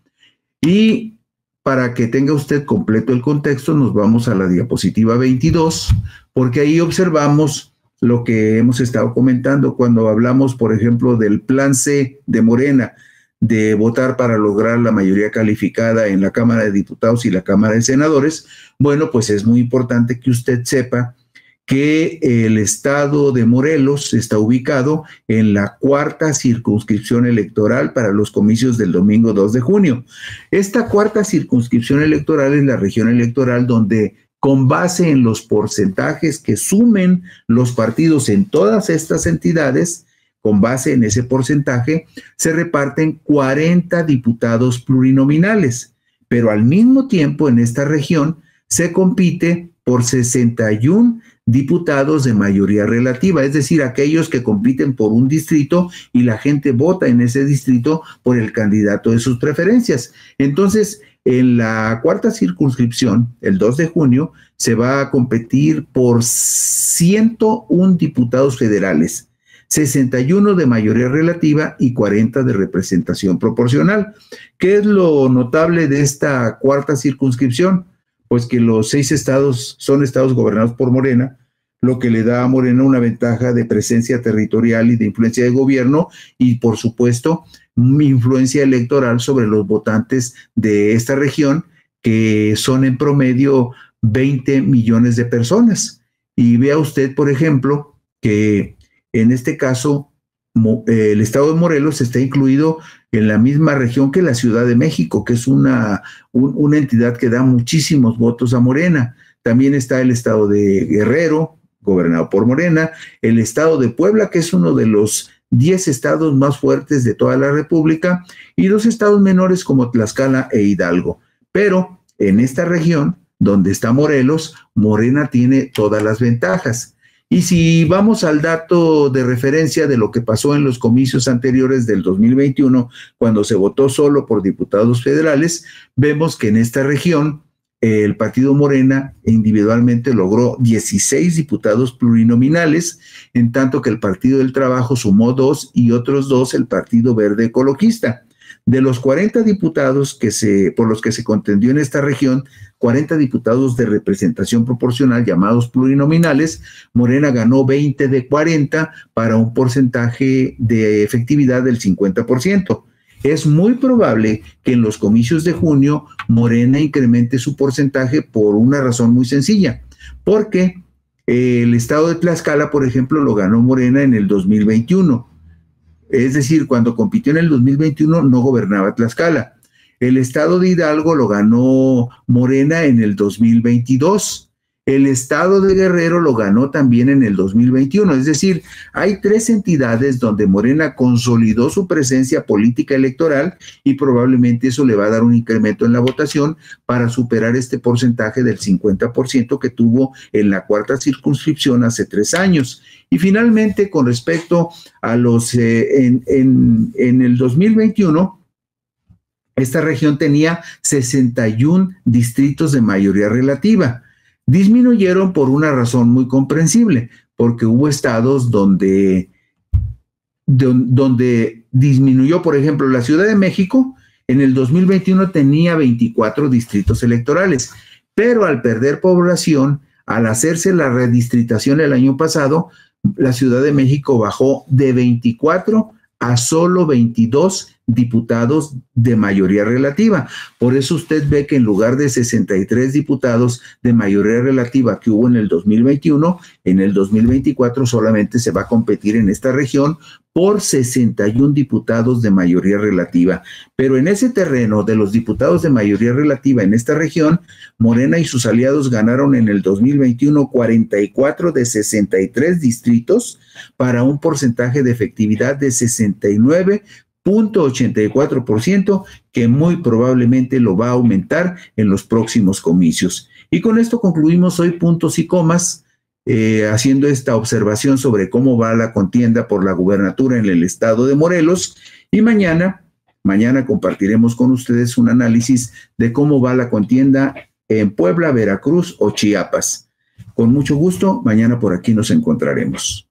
Y para que tenga usted completo el contexto, nos vamos a la diapositiva 22, porque ahí observamos lo que hemos estado comentando cuando hablamos, por ejemplo, del plan C de Morena, de votar para lograr la mayoría calificada en la Cámara de Diputados y la Cámara de Senadores. Bueno, pues es muy importante que usted sepa que el estado de Morelos está ubicado en la 4ª circunscripción electoral para los comicios del domingo 2 de junio. Esta 4ª circunscripción electoral es la región electoral donde, con base en los porcentajes que sumen los partidos en todas estas entidades, con base en ese porcentaje, se reparten 40 diputados plurinominales, pero al mismo tiempo en esta región se compite por 61 diputados de mayoría relativa, es decir, aquellos que compiten por un distrito y la gente vota en ese distrito por el candidato de sus preferencias. Entonces, en la 4ª circunscripción, el 2 de junio, se va a competir por 101 diputados federales, 61 de mayoría relativa y 40 de representación proporcional. ¿Qué es lo notable de esta 4ª circunscripción? Pues que los 6 estados son estados gobernados por Morena, lo que le da a Morena una ventaja de presencia territorial y de influencia de gobierno y, por supuesto, influencia electoral sobre los votantes de esta región, que son en promedio 20 millones de personas. Y vea usted, por ejemplo, que en este caso el estado de Morelos está incluido en la misma región que la Ciudad de México, que es una entidad que da muchísimos votos a Morena. También está el estado de Guerrero, gobernado por Morena, el estado de Puebla, que es uno de los 10 estados más fuertes de toda la República, y 2 estados menores como Tlaxcala e Hidalgo. Pero en esta región, donde está Morelos, Morena tiene todas las ventajas. Y si vamos al dato de referencia de lo que pasó en los comicios anteriores del 2021, cuando se votó solo por diputados federales, vemos que en esta región el partido Morena individualmente logró 16 diputados plurinominales, en tanto que el Partido del Trabajo sumó 2 y otros 2 el Partido Verde Ecologista. De los 40 diputados por los que se contendió en esta región, 40 diputados de representación proporcional llamados plurinominales, Morena ganó 20 de 40 para un porcentaje de efectividad del 50%. Es muy probable que en los comicios de junio Morena incremente su porcentaje por una razón muy sencilla, porque el estado de Tlaxcala, por ejemplo, lo ganó Morena en el 2021. Es decir, cuando compitió en el 2021 no gobernaba Tlaxcala. El estado de Hidalgo lo ganó Morena en el 2022. El estado de Guerrero lo ganó también en el 2021. Es decir, hay 3 entidades donde Morena consolidó su presencia política electoral y probablemente eso le va a dar un incremento en la votación para superar este porcentaje del 50% que tuvo en la 4ª circunscripción hace 3 años. Y finalmente, con respecto a los, en el 2021, esta región tenía 61 distritos de mayoría relativa. Disminuyeron por una razón muy comprensible, porque hubo estados donde disminuyó. Por ejemplo, la Ciudad de México en el 2021 tenía 24 distritos electorales, pero al perder población, al hacerse la redistritación el año pasado, la Ciudad de México bajó de 24 a solo 22 diputados de mayoría relativa. Por eso usted ve que en lugar de 63 diputados de mayoría relativa que hubo en el 2021, en el 2024 solamente se va a competir en esta región por 61 diputados de mayoría relativa. Pero en ese terreno de los diputados de mayoría relativa en esta región, Morena y sus aliados ganaron en el 2021 44 de 63 distritos para un porcentaje de efectividad de 69.84%, que muy probablemente lo va a aumentar en los próximos comicios. Y con esto concluimos hoy puntos y comas, haciendo esta observación sobre cómo va la contienda por la gubernatura en el estado de Morelos. Y mañana compartiremos con ustedes un análisis de cómo va la contienda en Puebla, Veracruz o Chiapas. Con mucho gusto, mañana por aquí nos encontraremos.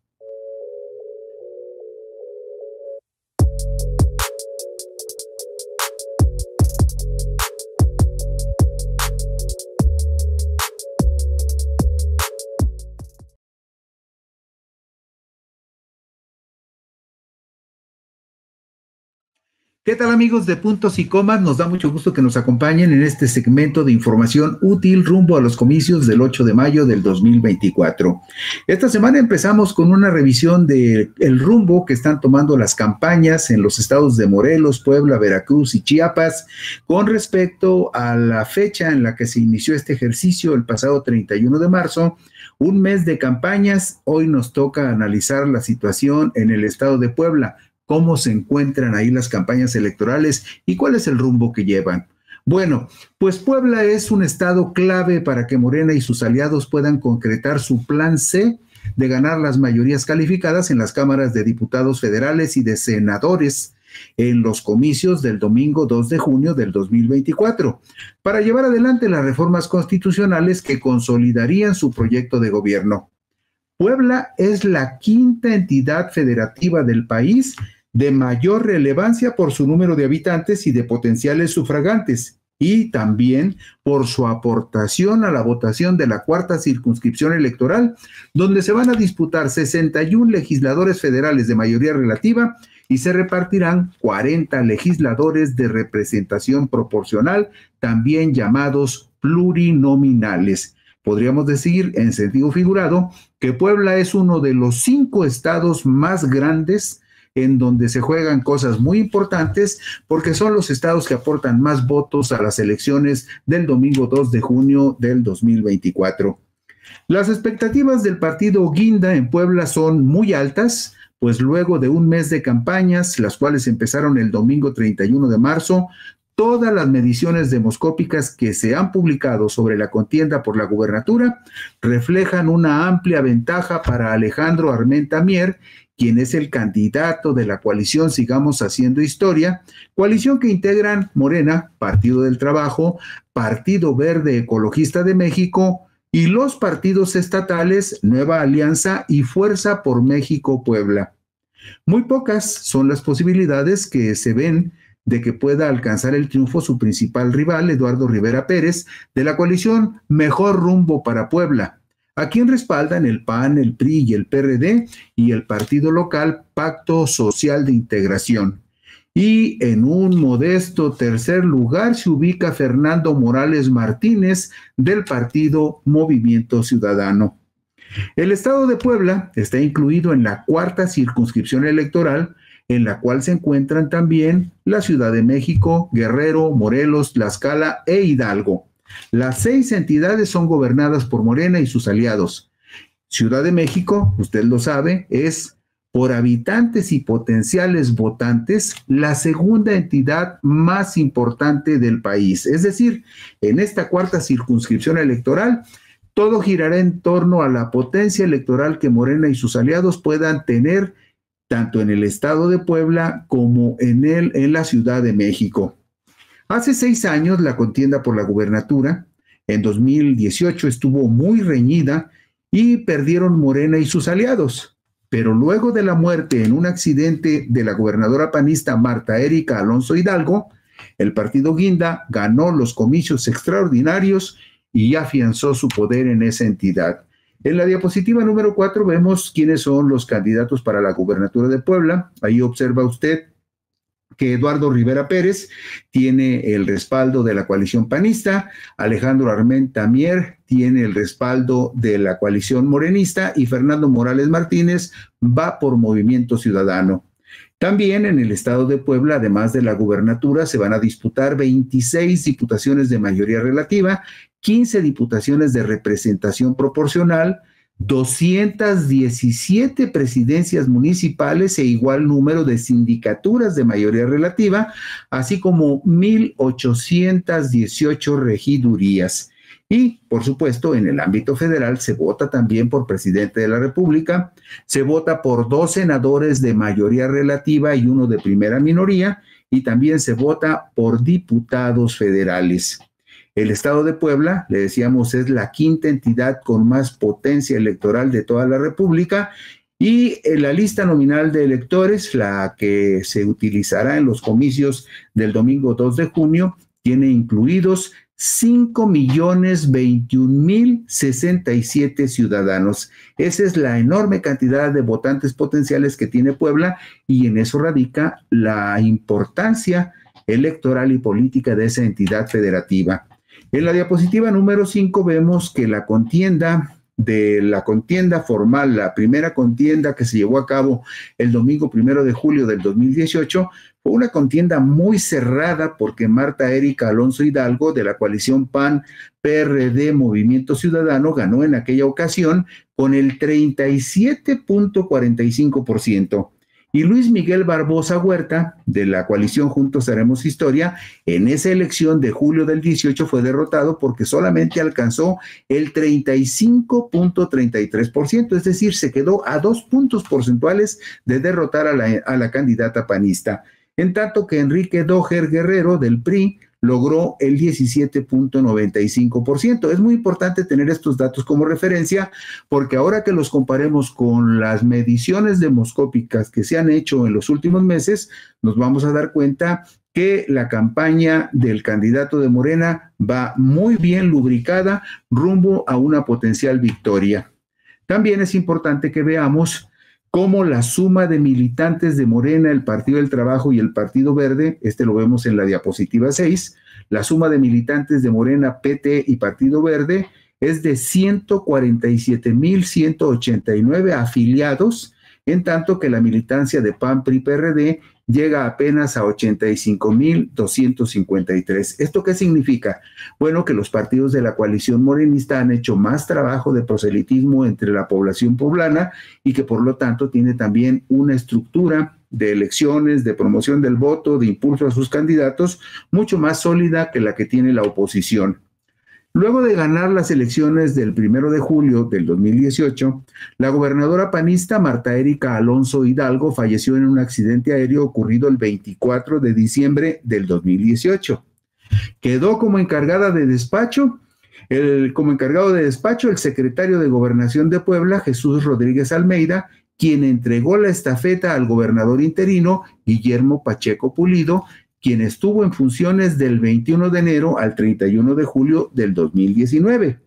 ¿Qué tal, amigos de Puntos y Comas? Nos da mucho gusto que nos acompañen en este segmento de información útil rumbo a los comicios del 8 de mayo del 2024. Esta semana empezamos con una revisión del rumbo que están tomando las campañas en los estados de Morelos, Puebla, Veracruz y Chiapas con respecto a la fecha en la que se inició este ejercicio, el pasado 31 de marzo. Un mes de campañas. Hoy nos toca analizar la situación en el estado de Puebla. ¿Cómo se encuentran ahí las campañas electorales y cuál es el rumbo que llevan? Bueno, pues Puebla es un estado clave para que Morena y sus aliados puedan concretar su plan C de ganar las mayorías calificadas en las cámaras de diputados federales y de senadores en los comicios del domingo 2 de junio del 2024, para llevar adelante las reformas constitucionales que consolidarían su proyecto de gobierno. Puebla es la 5ª entidad federativa del país de mayor relevancia por su número de habitantes y de potenciales sufragantes, y también por su aportación a la votación de la 4ª circunscripción electoral, donde se van a disputar 61 legisladores federales de mayoría relativa y se repartirán 40 legisladores de representación proporcional, también llamados plurinominales. Podríamos decir, en sentido figurado, que Puebla es uno de los 5 estados más grandes en donde se juegan cosas muy importantes, porque son los estados que aportan más votos a las elecciones del domingo 2 de junio del 2024. Las expectativas del partido Guinda en Puebla son muy altas, pues luego de un mes de campañas, las cuales empezaron el domingo 31 de marzo, todas las mediciones demoscópicas que se han publicado sobre la contienda por la gubernatura reflejan una amplia ventaja para Alejandro Armenta Mier, quien es el candidato de la coalición Sigamos Haciendo Historia, coalición que integran Morena, Partido del Trabajo, Partido Verde Ecologista de México y los partidos estatales Nueva Alianza y Fuerza por México Puebla. Muy pocas son las posibilidades que se ven de que pueda alcanzar el triunfo su principal rival, Eduardo Rivera Pérez, de la coalición Mejor Rumbo para Puebla, a quien respaldan el PAN, el PRI y el PRD y el partido local Pacto Social de Integración. Y en un modesto tercer lugar se ubica Fernando Morales Martínez del partido Movimiento Ciudadano. El estado de Puebla está incluido en la cuarta circunscripción electoral, en la cual se encuentran también la Ciudad de México, Guerrero, Morelos, Tlaxcala e Hidalgo. Las 6 entidades son gobernadas por Morena y sus aliados. Ciudad de México, usted lo sabe, es por habitantes y potenciales votantes la segunda entidad más importante del país. Es decir, en esta cuarta circunscripción electoral, todo girará en torno a la potencia electoral que Morena y sus aliados puedan tener tanto en el estado de Puebla como en la Ciudad de México. Hace 6 años la contienda por la gubernatura, en 2018 estuvo muy reñida y perdieron Morena y sus aliados. Pero luego de la muerte en un accidente de la gobernadora panista Marta Erika Alonso Hidalgo, el partido Guinda ganó los comicios extraordinarios y afianzó su poder en esa entidad. En la diapositiva número 4 vemos quiénes son los candidatos para la gubernatura de Puebla. Ahí observa usted que Eduardo Rivera Pérez tiene el respaldo de la coalición panista, Alejandro Armenta Mier tiene el respaldo de la coalición morenista y Fernando Morales Martínez va por Movimiento Ciudadano. También en el estado de Puebla, además de la gubernatura, se van a disputar 26 diputaciones de mayoría relativa, 15 diputaciones de representación proporcional, 217 presidencias municipales e igual número de sindicaturas de mayoría relativa, así como 1,818 regidurías. Y, por supuesto, en el ámbito federal se vota también por presidente de la República, se vota por 2 senadores de mayoría relativa y 1 de primera minoría, y también se vota por diputados federales. El estado de Puebla, le decíamos, es la quinta entidad con más potencia electoral de toda la República, y en la lista nominal de electores, la que se utilizará en los comicios del domingo 2 de junio, tiene incluidos 5,021,067 ciudadanos. Esa es la enorme cantidad de votantes potenciales que tiene Puebla, y en eso radica la importancia electoral y política de esa entidad federativa. En la diapositiva número 5 vemos que la contienda formal, la primera contienda que se llevó a cabo el domingo 1 de julio del 2018, fue una contienda muy cerrada porque Marta Erika Alonso Hidalgo, de la coalición PAN, PRD, Movimiento Ciudadano, ganó en aquella ocasión con el 37,45%. Y Luis Miguel Barbosa Huerta, de la coalición Juntos Haremos Historia, en esa elección de julio del 18 fue derrotado porque solamente alcanzó el 35,33%, es decir, se quedó a 2 puntos porcentuales de derrotar a la candidata panista. En tanto que Enrique Doher Guerrero, del PRI, logró el 17,95%. Es muy importante tener estos datos como referencia porque ahora que los comparemos con las mediciones demoscópicas que se han hecho en los últimos meses, nos vamos a dar cuenta que la campaña del candidato de Morena va muy bien lubricada rumbo a una potencial victoria. También es importante que veamos cómo la suma de militantes de Morena, el Partido del Trabajo y el Partido Verde, lo vemos en la diapositiva 6, la suma de militantes de Morena, PT y Partido Verde es de 147,189 afiliados, en tanto que la militancia de PAN, PRI, PRD llega apenas a 85,253. ¿Esto qué significa? Bueno, que los partidos de la coalición morenista han hecho más trabajo de proselitismo entre la población poblana y que por lo tanto tiene también una estructura de elecciones, de promoción del voto, de impulso a sus candidatos, mucho más sólida que la que tiene la oposición. Luego de ganar las elecciones del 1 de julio del 2018, la gobernadora panista Marta Erika Alonso Hidalgo falleció en un accidente aéreo ocurrido el 24 de diciembre del 2018. Quedó como encargado de despacho el secretario de Gobernación de Puebla, Jesús Rodríguez Almeida, quien entregó la estafeta al gobernador interino, Guillermo Pacheco Pulido, quien estuvo en funciones del 21 de enero al 31 de julio del 2019.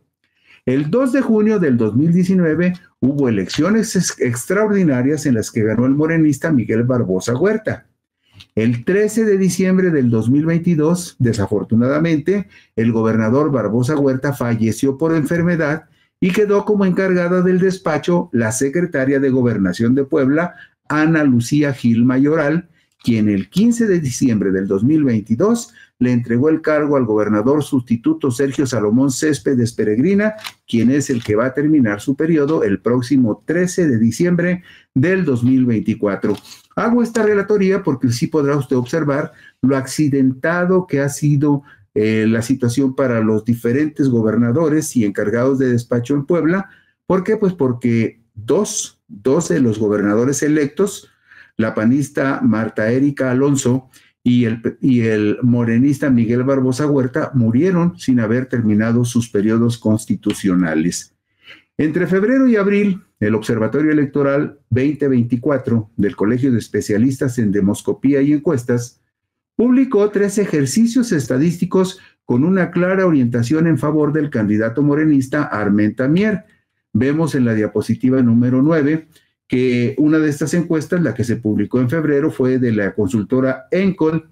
El 2 de junio del 2019 hubo elecciones extraordinarias en las que ganó el morenista Miguel Barbosa Huerta. El 13 de diciembre del 2022, desafortunadamente, el gobernador Barbosa Huerta falleció por enfermedad y quedó como encargada del despacho la secretaria de Gobernación de Puebla, Ana Lucía Gil Mayoral, quien el 15 de diciembre del 2022 le entregó el cargo al gobernador sustituto Sergio Salomón Céspedes Peregrina, quien es el que va a terminar su periodo el próximo 13 de diciembre del 2024. Hago esta relatoría porque sí podrá usted observar lo accidentado que ha sido la situación para los diferentes gobernadores y encargados de despacho en Puebla. ¿Por qué? Pues porque dos de los gobernadores electos, la panista Marta Erika Alonso y el morenista Miguel Barbosa Huerta, murieron sin haber terminado sus periodos constitucionales. Entre febrero y abril, el Observatorio Electoral 2024 del Colegio de Especialistas en Demoscopía y Encuestas publicó 3 ejercicios estadísticos con una clara orientación en favor del candidato morenista Armenta Mier. Vemos en la diapositiva número 9 que una de estas encuestas, la que se publicó en febrero, fue de la consultora Encol,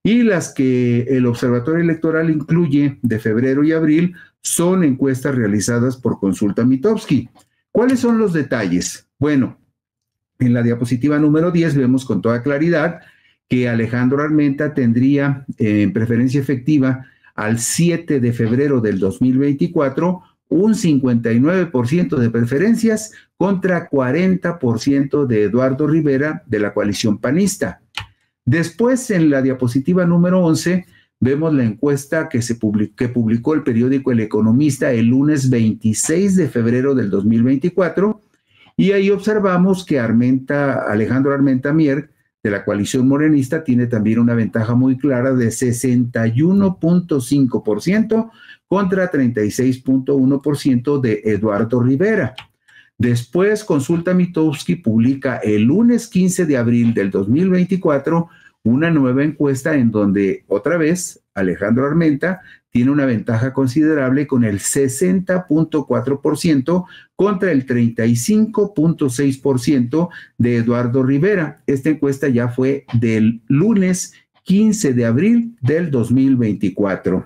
y las que el Observatorio Electoral incluye de febrero y abril son encuestas realizadas por Consulta Mitofsky. ¿Cuáles son los detalles? Bueno, en la diapositiva número 10 vemos con toda claridad que Alejandro Armenta tendría en preferencia efectiva al 7 de febrero del 2024 un 59% de preferencias contra 40% de Eduardo Rivera de la coalición panista. Después, en la diapositiva número 11, vemos la encuesta que publicó el periódico El Economista el lunes 26 de febrero del 2024, y ahí observamos que Alejandro Armenta Mier, de la coalición morenista, tiene también una ventaja muy clara de 61.5% contra 36.1% de Eduardo Rivera. Después, Consulta Mitofsky publica el lunes 15 de abril del 2024 una nueva encuesta en donde, otra vez, Alejandro Armenta tiene una ventaja considerable con el 60.4% contra el 35.6% de Eduardo Rivera. Esta encuesta ya fue del lunes 15 de abril del 2024.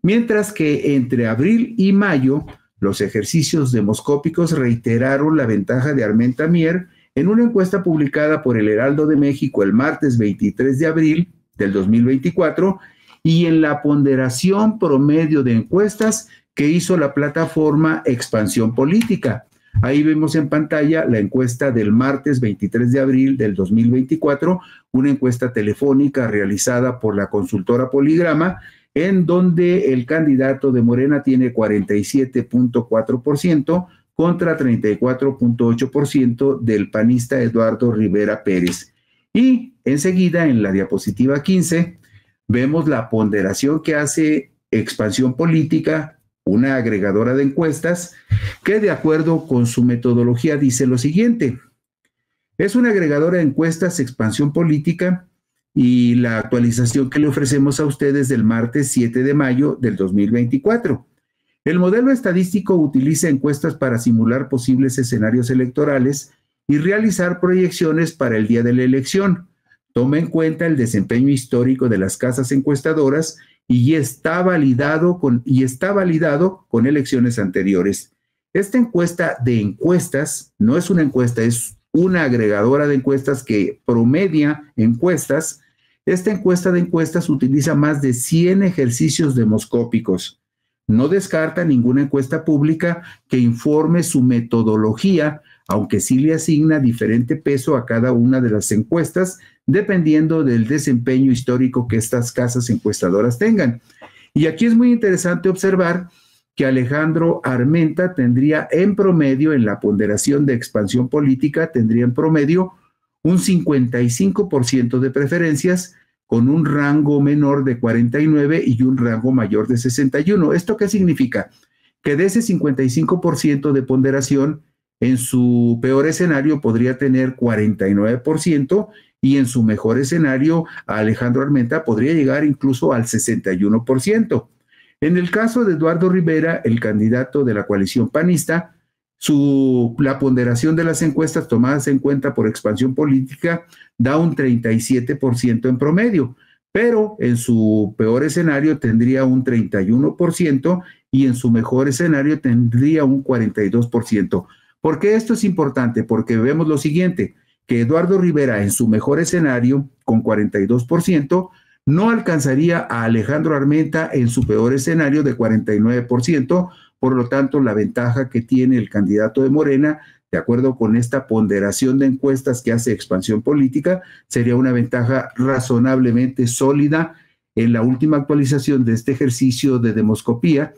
Mientras que entre abril y mayo, los ejercicios demoscópicos reiteraron la ventaja de Armenta Mier en una encuesta publicada por el Heraldo de México el martes 23 de abril del 2024 y en la ponderación promedio de encuestas que hizo la plataforma Expansión Política. Ahí vemos en pantalla la encuesta del martes 23 de abril del 2024, una encuesta telefónica realizada por la consultora Poligrama, en donde el candidato de Morena tiene 47.4% contra 34.8% del panista Eduardo Rivera Pérez. Y enseguida, en la diapositiva 15, vemos la ponderación que hace Expansión Política, una agregadora de encuestas, que de acuerdo con su metodología dice lo siguiente: es una agregadora de encuestas Expansión Política y la actualización que le ofrecemos a ustedes del martes 7 de mayo del 2024. El modelo estadístico utiliza encuestas para simular posibles escenarios electorales y realizar proyecciones para el día de la elección. Toma en cuenta el desempeño histórico de las casas encuestadoras y está validado con elecciones anteriores. Esta encuesta de encuestas no es una encuesta, es una agregadora de encuestas que promedia encuestas. Esta encuesta de encuestas utiliza más de 100 ejercicios demoscópicos. No descarta ninguna encuesta pública que informe su metodología, aunque sí le asigna diferente peso a cada una de las encuestas, dependiendo del desempeño histórico que estas casas encuestadoras tengan. Y aquí es muy interesante observar que Alejandro Armenta tendría en promedio, en la ponderación de Expansión Política, tendría en promedio un 55% de preferencias, con un rango menor de 49 y un rango mayor de 61. ¿Esto qué significa? Que de ese 55% de ponderación, en su peor escenario podría tener 49% y en su mejor escenario Alejandro Armenta podría llegar incluso al 61%. En el caso de Eduardo Rivera, el candidato de la coalición panista, La ponderación de las encuestas tomadas en cuenta por Expansión Política da un 37% en promedio, pero en su peor escenario tendría un 31% y en su mejor escenario tendría un 42%. ¿Por qué esto es importante? Porque vemos lo siguiente, que Eduardo Rivera en su mejor escenario, con 42%, no alcanzaría a Alejandro Armenta en su peor escenario de 49%, por lo tanto, la ventaja que tiene el candidato de Morena, de acuerdo con esta ponderación de encuestas que hace Expansión Política, sería una ventaja razonablemente sólida en la última actualización de este ejercicio de demoscopía,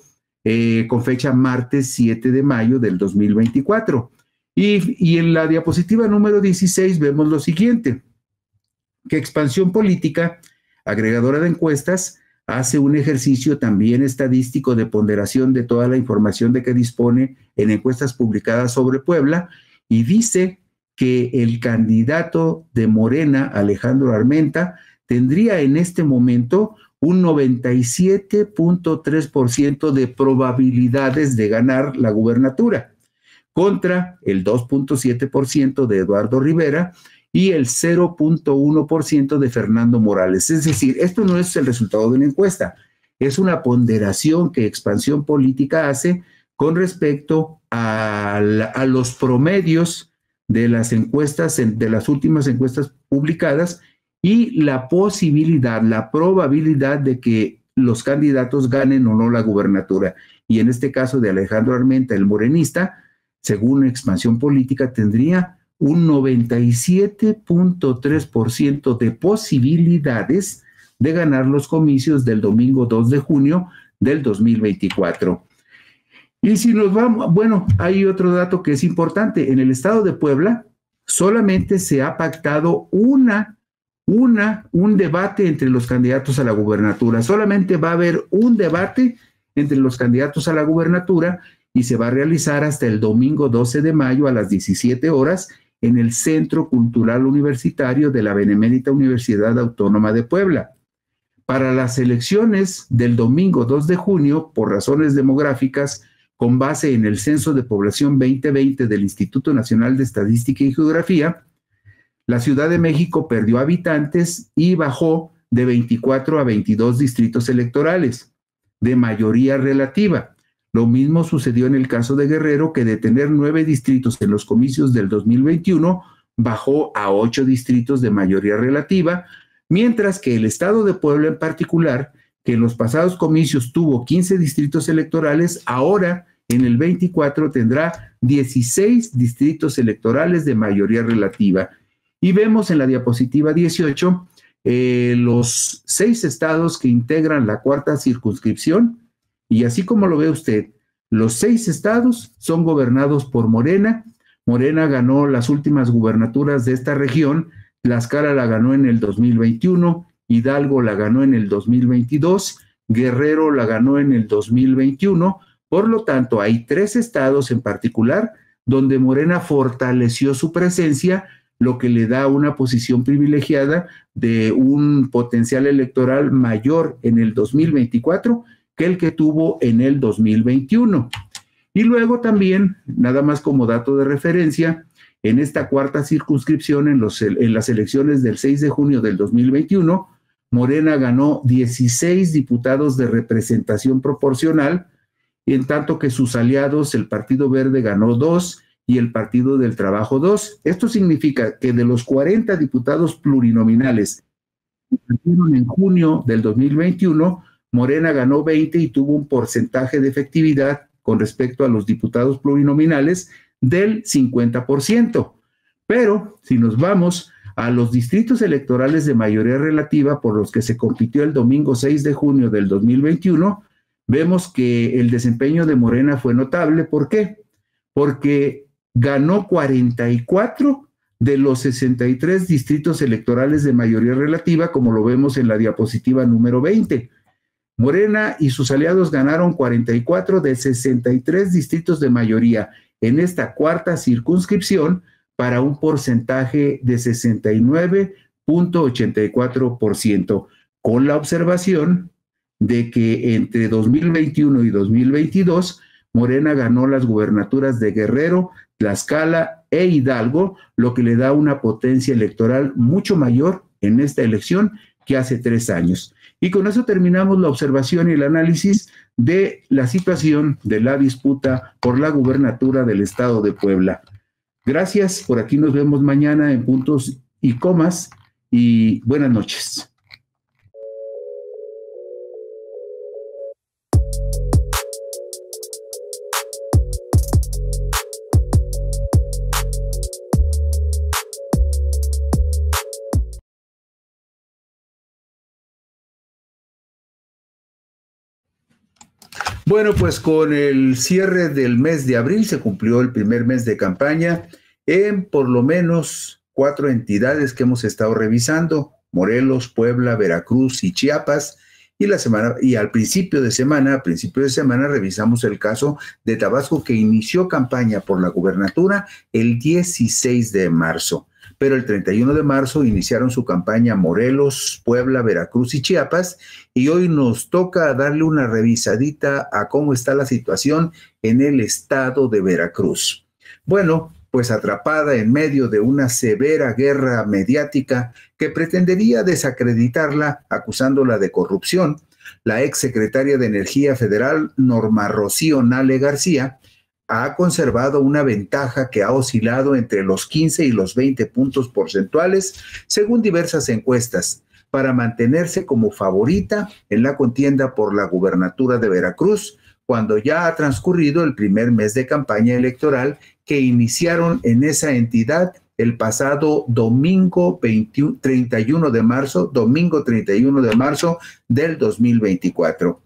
con fecha martes 7 de mayo del 2024. Y en la diapositiva número 16 vemos lo siguiente, que Expansión Política, agregadora de encuestas, hace un ejercicio también estadístico de ponderación de toda la información de que dispone en encuestas publicadas sobre Puebla y dice que el candidato de Morena, Alejandro Armenta, tendría en este momento un 97.3% de probabilidades de ganar la gubernatura, contra el 2.7% de Eduardo Rivera y el 0.1% de Fernando Morales. Es decir, esto no es el resultado de una encuesta, es una ponderación que Expansión Política hace con respecto a los promedios de las encuestas, de las últimas encuestas publicadas y la posibilidad, la probabilidad de que los candidatos ganen o no la gubernatura. Y en este caso de Alejandro Armenta, el morenista, según Expansión Política, tendría un 97.3% de posibilidades de ganar los comicios del domingo 2 de junio del 2024. Y si nos vamos, bueno, hay otro dato que es importante. En el estado de Puebla solamente se ha pactado un debate entre los candidatos a la gubernatura. Solamente va a haber un debate entre los candidatos a la gubernatura y se va a realizar hasta el domingo 12 de mayo a las 17 horas en el Centro Cultural Universitario de la Benemérita Universidad Autónoma de Puebla. Para las elecciones del domingo 2 de junio, por razones demográficas, con base en el Censo de Población 2020 del Instituto Nacional de Estadística y Geografía, la Ciudad de México perdió habitantes y bajó de 24 a 22 distritos electorales, de mayoría relativa. Lo mismo sucedió en el caso de Guerrero, que de tener 9 distritos en los comicios del 2021, bajó a 8 distritos de mayoría relativa, mientras que el estado de Puebla en particular, que en los pasados comicios tuvo 15 distritos electorales, ahora en el 24 tendrá 16 distritos electorales de mayoría relativa. Y vemos en la diapositiva 18 los 6 estados que integran la cuarta circunscripción. Y así como lo ve usted, los 6 estados son gobernados por Morena. Morena ganó las últimas gubernaturas de esta región. Tlaxcala la ganó en el 2021, Hidalgo la ganó en el 2022, Guerrero la ganó en el 2021. Por lo tanto, hay 3 estados en particular donde Morena fortaleció su presencia, lo que le da una posición privilegiada de un potencial electoral mayor en el 2024 que el que tuvo en el 2021. Y luego también, nada más como dato de referencia, en esta cuarta circunscripción, en las elecciones del 6 de junio del 2021, Morena ganó 16 diputados de representación proporcional, en tanto que sus aliados, el Partido Verde, ganó 2 y el Partido del Trabajo 2. Esto significa que de los 40 diputados plurinominales que partieron en junio del 2021, Morena ganó 20 y tuvo un porcentaje de efectividad con respecto a los diputados plurinominales del 50%. Pero si nos vamos a los distritos electorales de mayoría relativa por los que se compitió el domingo 6 de junio del 2021, vemos que el desempeño de Morena fue notable. ¿Por qué? Porque ganó 44 de los 63 distritos electorales de mayoría relativa, como lo vemos en la diapositiva número 20. Morena y sus aliados ganaron 44 de 63 distritos de mayoría en esta cuarta circunscripción para un porcentaje de 69.84%, con la observación de que entre 2021 y 2022 Morena ganó las gubernaturas de Guerrero, Tlaxcala e Hidalgo, lo que le da una potencia electoral mucho mayor en esta elección que hace 3 años. Y con eso terminamos la observación y el análisis de la situación de la disputa por la gubernatura del estado de Puebla. Gracias, por aquí nos vemos mañana en puntos y comas y buenas noches. Bueno, pues con el cierre del mes de abril se cumplió el primer mes de campaña en por lo menos 4 entidades que hemos estado revisando: Morelos, Puebla, Veracruz y Chiapas. Y al principio de semana revisamos el caso de Tabasco, que inició campaña por la gubernatura el 16 de marzo. Pero el 31 de marzo iniciaron su campaña Morelos, Puebla, Veracruz y Chiapas, y hoy nos toca darle una revisadita a cómo está la situación en el estado de Veracruz. Bueno, pues atrapada en medio de una severa guerra mediática que pretendería desacreditarla acusándola de corrupción, la exsecretaria de Energía Federal, Norma Rocío Nale García, ha conservado una ventaja que ha oscilado entre los 15 y los 20 puntos porcentuales, según diversas encuestas, para mantenerse como favorita en la contienda por la gubernatura de Veracruz, cuando ya ha transcurrido el primer mes de campaña electoral que iniciaron en esa entidad el pasado domingo 31 de marzo del 2024.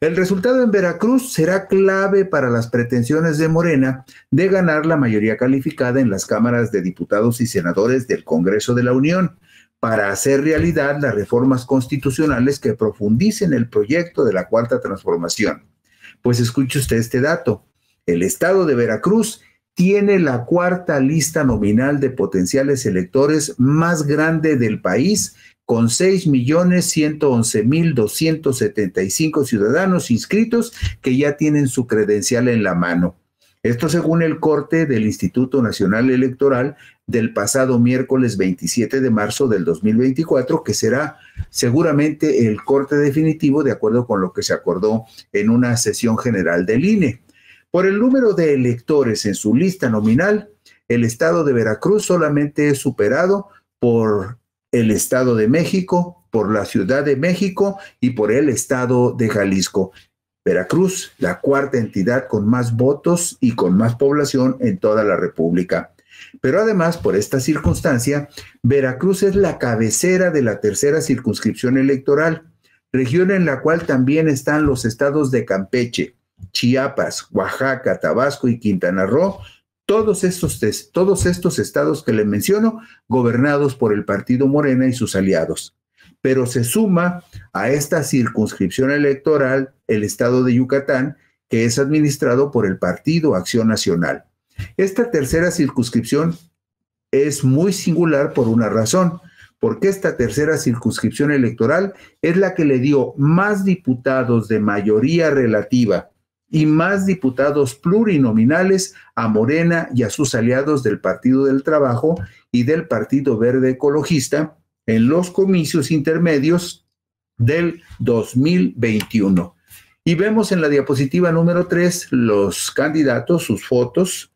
El resultado en Veracruz será clave para las pretensiones de Morena de ganar la mayoría calificada en las cámaras de diputados y senadores del Congreso de la Unión, para hacer realidad las reformas constitucionales que profundicen el proyecto de la Cuarta Transformación. Pues escuche usted este dato: el estado de Veracruz tiene la 4ª lista nominal de potenciales electores más grande del país, con 6.111.275 ciudadanos inscritos que ya tienen su credencial en la mano. Esto según el corte del Instituto Nacional Electoral del pasado miércoles 27 de marzo del 2024, que será seguramente el corte definitivo de acuerdo con lo que se acordó en una sesión general del INE. Por el número de electores en su lista nominal, el estado de Veracruz solamente es superado por el Estado de México, por la Ciudad de México y por el Estado de Jalisco. Veracruz, la 4ª entidad con más votos y con más población en toda la República. Pero además, por esta circunstancia, Veracruz es la cabecera de la 3ª circunscripción electoral, región en la cual también están los estados de Campeche, Chiapas, Oaxaca, Tabasco y Quintana Roo, todos estos estados que le menciono, gobernados por el partido Morena y sus aliados. Pero se suma a esta circunscripción electoral el estado de Yucatán, que es administrado por el Partido Acción Nacional. Esta 3ª circunscripción es muy singular por una razón, porque esta 3ª circunscripción electoral es la que le dio más diputados de mayoría relativa y más diputados plurinominales a Morena y a sus aliados del Partido del Trabajo y del Partido Verde Ecologista en los comicios intermedios del 2021. Y vemos en la diapositiva número 3 los candidatos, sus fotos,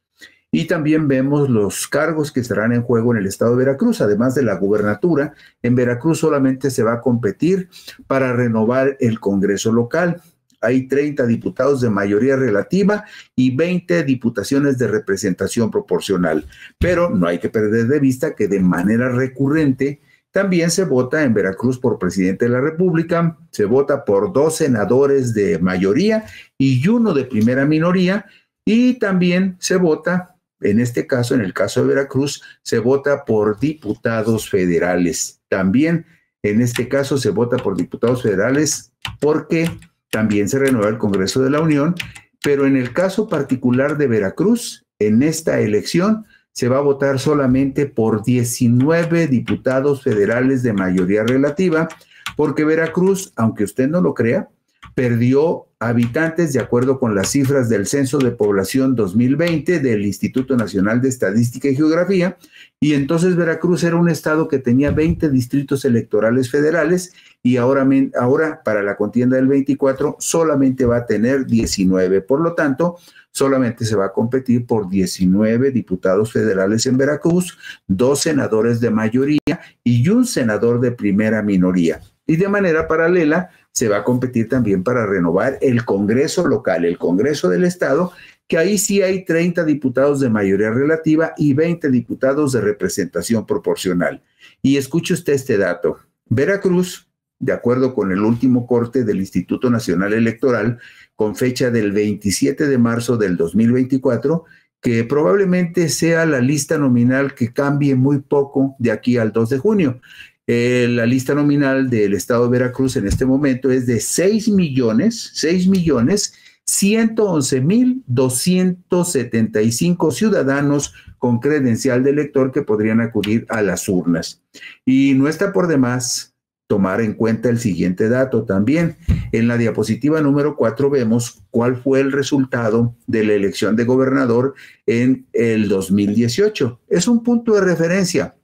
y también vemos los cargos que estarán en juego en el estado de Veracruz. Además de la gubernatura, en Veracruz solamente se va a competir para renovar el Congreso local. Hay 30 diputados de mayoría relativa y 20 diputaciones de representación proporcional. Pero no hay que perder de vista que de manera recurrente también se vota en Veracruz por presidente de la República, se vota por 2 senadores de mayoría y 1 de primera minoría, y también se vota, en este caso, en el caso de Veracruz, se vota por diputados federales. También en este caso se vota por diputados federales porque también se renueva el Congreso de la Unión, pero en el caso particular de Veracruz, en esta elección se va a votar solamente por 19 diputados federales de mayoría relativa, porque Veracruz, aunque usted no lo crea, perdió habitantes de acuerdo con las cifras del Censo de Población 2020 del Instituto Nacional de Estadística y Geografía, y entonces Veracruz era un estado que tenía 20 distritos electorales federales y ahora para la contienda del 24 solamente va a tener 19. Por lo tanto, solamente se va a competir por 19 diputados federales en Veracruz, 2 senadores de mayoría y un senador de primera minoría. Y de manera paralela se va a competir también para renovar el Congreso local, el Congreso del Estado, que ahí sí hay 30 diputados de mayoría relativa y 20 diputados de representación proporcional. Y escuche usted este dato. Veracruz, de acuerdo con el último corte del Instituto Nacional Electoral, con fecha del 27 de marzo del 2024, que probablemente sea la lista nominal que cambie muy poco de aquí al 2 de junio. La lista nominal del estado de Veracruz en este momento es de 6.111.275 ciudadanos con credencial de elector que podrían acudir a las urnas. Y no está por demás tomar en cuenta el siguiente dato también. En la diapositiva número 4 vemos cuál fue el resultado de la elección de gobernador en el 2018. Es un punto de referencia.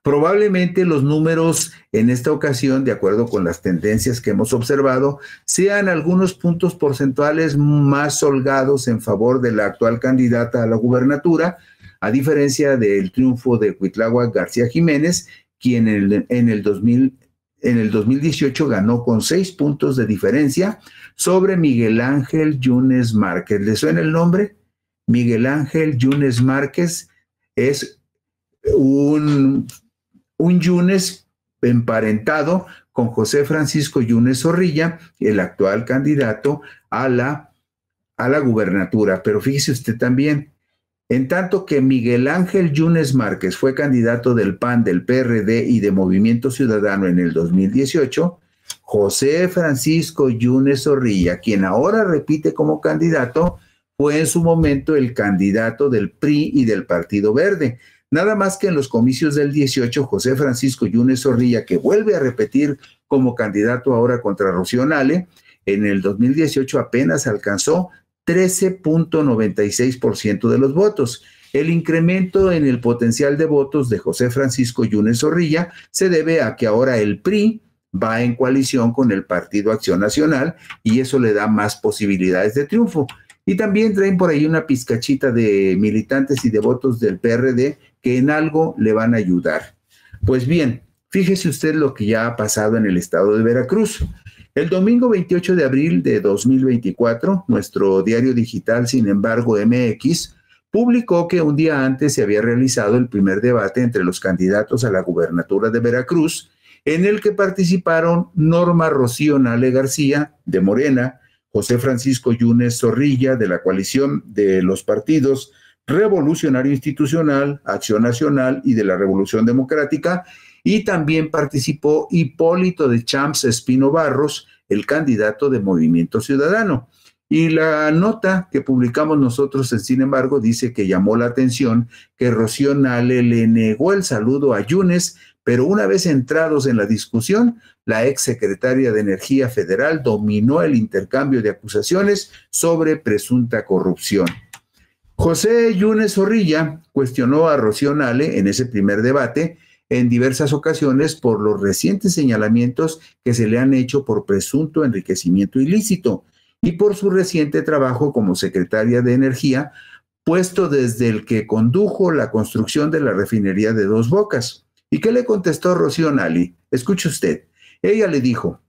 Probablemente los números en esta ocasión, de acuerdo con las tendencias que hemos observado, sean algunos puntos porcentuales más holgados en favor de la actual candidata a la gubernatura, a diferencia del triunfo de Cuitláhuac García Jiménez, quien en el 2018 ganó con 6 puntos de diferencia sobre Miguel Ángel Yunes Márquez. ¿Le suena el nombre? Miguel Ángel Yunes Márquez es un Yunes emparentado con José Francisco Yunes Zorrilla, el actual candidato a la gubernatura. Pero fíjese usted también, en tanto que Miguel Ángel Yunes Márquez fue candidato del PAN, del PRD y de Movimiento Ciudadano en el 2018, José Francisco Yunes Zorrilla, quien ahora repite como candidato, fue en su momento el candidato del PRI y del Partido Verde. Nada más que en los comicios del 18, José Francisco Yunes Zorrilla, que vuelve a repetir como candidato ahora contra Rocío Nale, en el 2018 apenas alcanzó 13.96% de los votos. El incremento en el potencial de votos de José Francisco Yunes Zorrilla se debe a que ahora el PRI va en coalición con el Partido Acción Nacional y eso le da más posibilidades de triunfo. Y también traen por ahí una pizcachita de militantes y de votos del PRD que en algo le van a ayudar. Pues bien, fíjese usted lo que ya ha pasado en el estado de Veracruz. El domingo 28 de abril de 2024, nuestro diario digital, Sin embargo, MX, publicó que un día antes se había realizado el primer debate entre los candidatos a la gubernatura de Veracruz, en el que participaron Norma Rocío Nale García, de Morena, José Francisco Yunes Zorrilla, de la coalición de los partidos Revolucionario Institucional, Acción Nacional y de la Revolución Democrática, y también participó Hipólito de Champs Espino Barros, el candidato de Movimiento Ciudadano. Y la nota que publicamos nosotros, sin embargo, dice que llamó la atención que Rocío Nale le negó el saludo a Yunes, pero una vez entrados en la discusión, la exsecretaria de Energía Federal dominó el intercambio de acusaciones sobre presunta corrupción. José Yunes Zorrilla cuestionó a Rocío Nale en ese primer debate en diversas ocasiones por los recientes señalamientos que se le han hecho por presunto enriquecimiento ilícito y por su reciente trabajo como secretaria de Energía, puesto desde el que condujo la construcción de la refinería de Dos Bocas. ¿Y qué le contestó Rocío Nale? Escuche usted. Ella le dijo: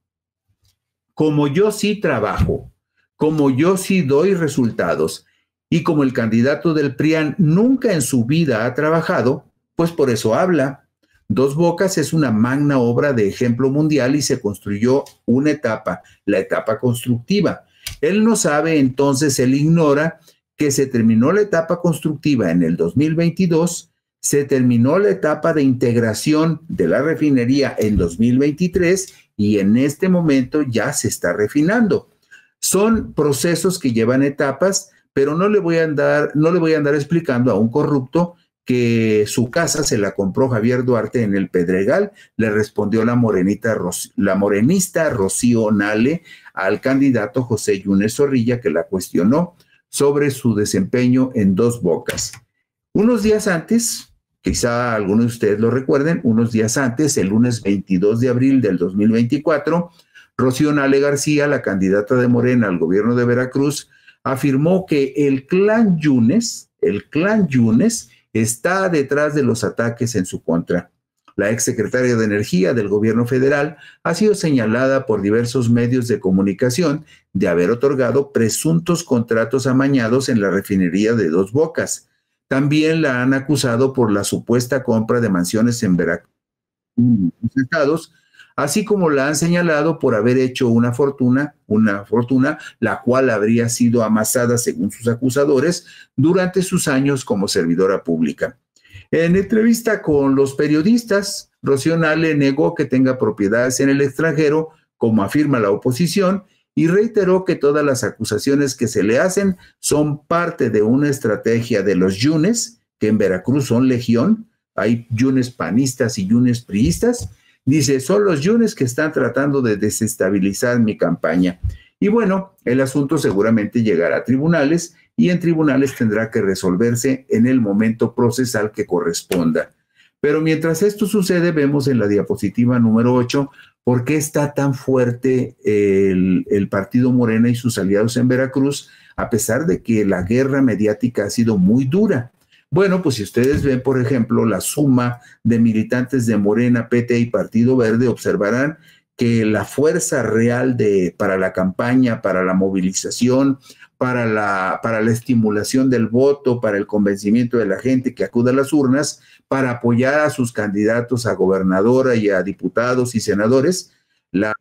como yo sí trabajo, como yo sí doy resultados, y como el candidato del PRIAN nunca en su vida ha trabajado, pues por eso habla. Dos Bocas es una magna obra de ejemplo mundial y se construyó una etapa, la etapa constructiva. Él no sabe, entonces él ignora que se terminó la etapa constructiva en el 2022, se terminó la etapa de integración de la refinería en 2023 y en este momento ya se está refinando. Son procesos que llevan etapas, pero no le voy a andar explicando a un corrupto que su casa se la compró Javier Duarte en el Pedregal, le respondió la morenista Rocío Nale al candidato José Yunes Zorrilla, que la cuestionó sobre su desempeño en Dos Bocas. Unos días antes, quizá algunos de ustedes lo recuerden, unos días antes, el lunes 22 de abril del 2024, Rocío Nale García, la candidata de Morena al gobierno de Veracruz, afirmó que el clan Yunes está detrás de los ataques en su contra. La exsecretaria de Energía del gobierno federal ha sido señalada por diversos medios de comunicación de haber otorgado presuntos contratos amañados en la refinería de Dos Bocas. También la han acusado por la supuesta compra de mansiones en Veracruz, estados, así como la han señalado por haber hecho una fortuna, la cual habría sido amasada, según sus acusadores, durante sus años como servidora pública. En entrevista con los periodistas, Rocío Nale negó que tenga propiedades en el extranjero, como afirma la oposición, y reiteró que todas las acusaciones que se le hacen son parte de una estrategia de los Yunes, que en Veracruz son legión, hay Yunes panistas y Yunes priistas. Dice, son los Yunes que están tratando de desestabilizar mi campaña. Y bueno, el asunto seguramente llegará a tribunales y en tribunales tendrá que resolverse en el momento procesal que corresponda. Pero mientras esto sucede, vemos en la diapositiva número 8 por qué está tan fuerte el partido Morena y sus aliados en Veracruz, a pesar de que la guerra mediática ha sido muy dura. Bueno, pues si ustedes ven, por ejemplo, la suma de militantes de Morena, PT y Partido Verde, observarán que la fuerza real para la campaña, para la movilización, para la estimulación del voto, para el convencimiento de la gente que acuda a las urnas, para apoyar a sus candidatos a gobernadora y a diputados y senadores, la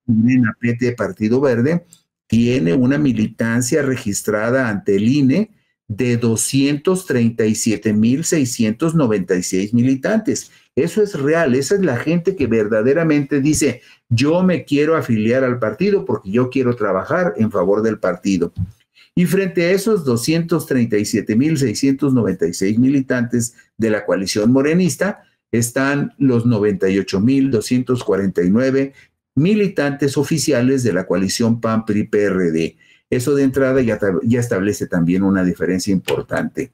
Morena, PT, Partido Verde, tiene una militancia registrada ante el INE de 237,696 militantes. Eso es real, esa es la gente que verdaderamente dice, yo me quiero afiliar al partido porque yo quiero trabajar en favor del partido. Y frente a esos 237,696 militantes de la coalición morenista, están los 98,249 militantes oficiales de la coalición PAN-PRI-PRD. Eso de entrada ya establece también una diferencia importante.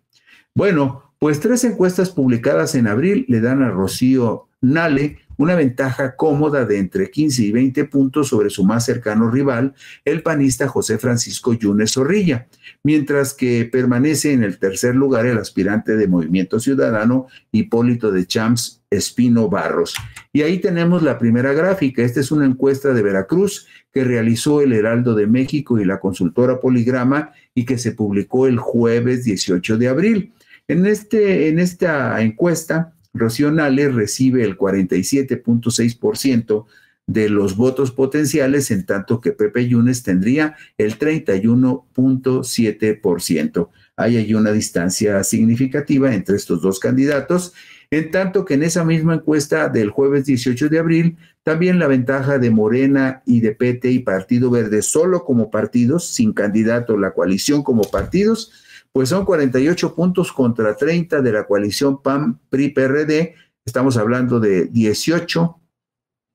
Bueno, pues 3 encuestas publicadas en abril le dan a Rocío Nale una ventaja cómoda de entre 15 y 20 puntos sobre su más cercano rival, el panista José Francisco Yunes Zorrilla, mientras que permanece en el tercer lugar el aspirante de Movimiento Ciudadano, Hipólito de Champs Espino Barros. Y ahí tenemos la primera gráfica. Esta es una encuesta de Veracruz que realizó el Heraldo de México y la consultora Poligrama y que se publicó el jueves 18 de abril. En esta encuesta, Rocío Nale recibe el 47.6% de los votos potenciales, en tanto que Pepe Yunes tendría el 31.7%. Hay una distancia significativa entre estos dos candidatos, en tanto que en esa misma encuesta del jueves 18 de abril, también la ventaja de Morena y de PT y Partido Verde solo como partidos, sin candidato, la coalición como partidos, pues son 48 puntos contra 30 de la coalición PAN-PRI-PRD. Estamos hablando de 18,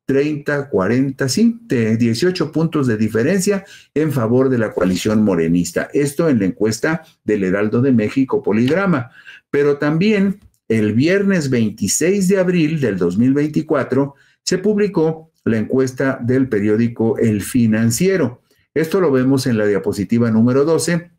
30, 40, sí, de 18 puntos de diferencia en favor de la coalición morenista. Esto en la encuesta del Heraldo de México Poligrama. Pero también el viernes 26 de abril del 2024 se publicó la encuesta del periódico El Financiero. Esto lo vemos en la diapositiva número 12,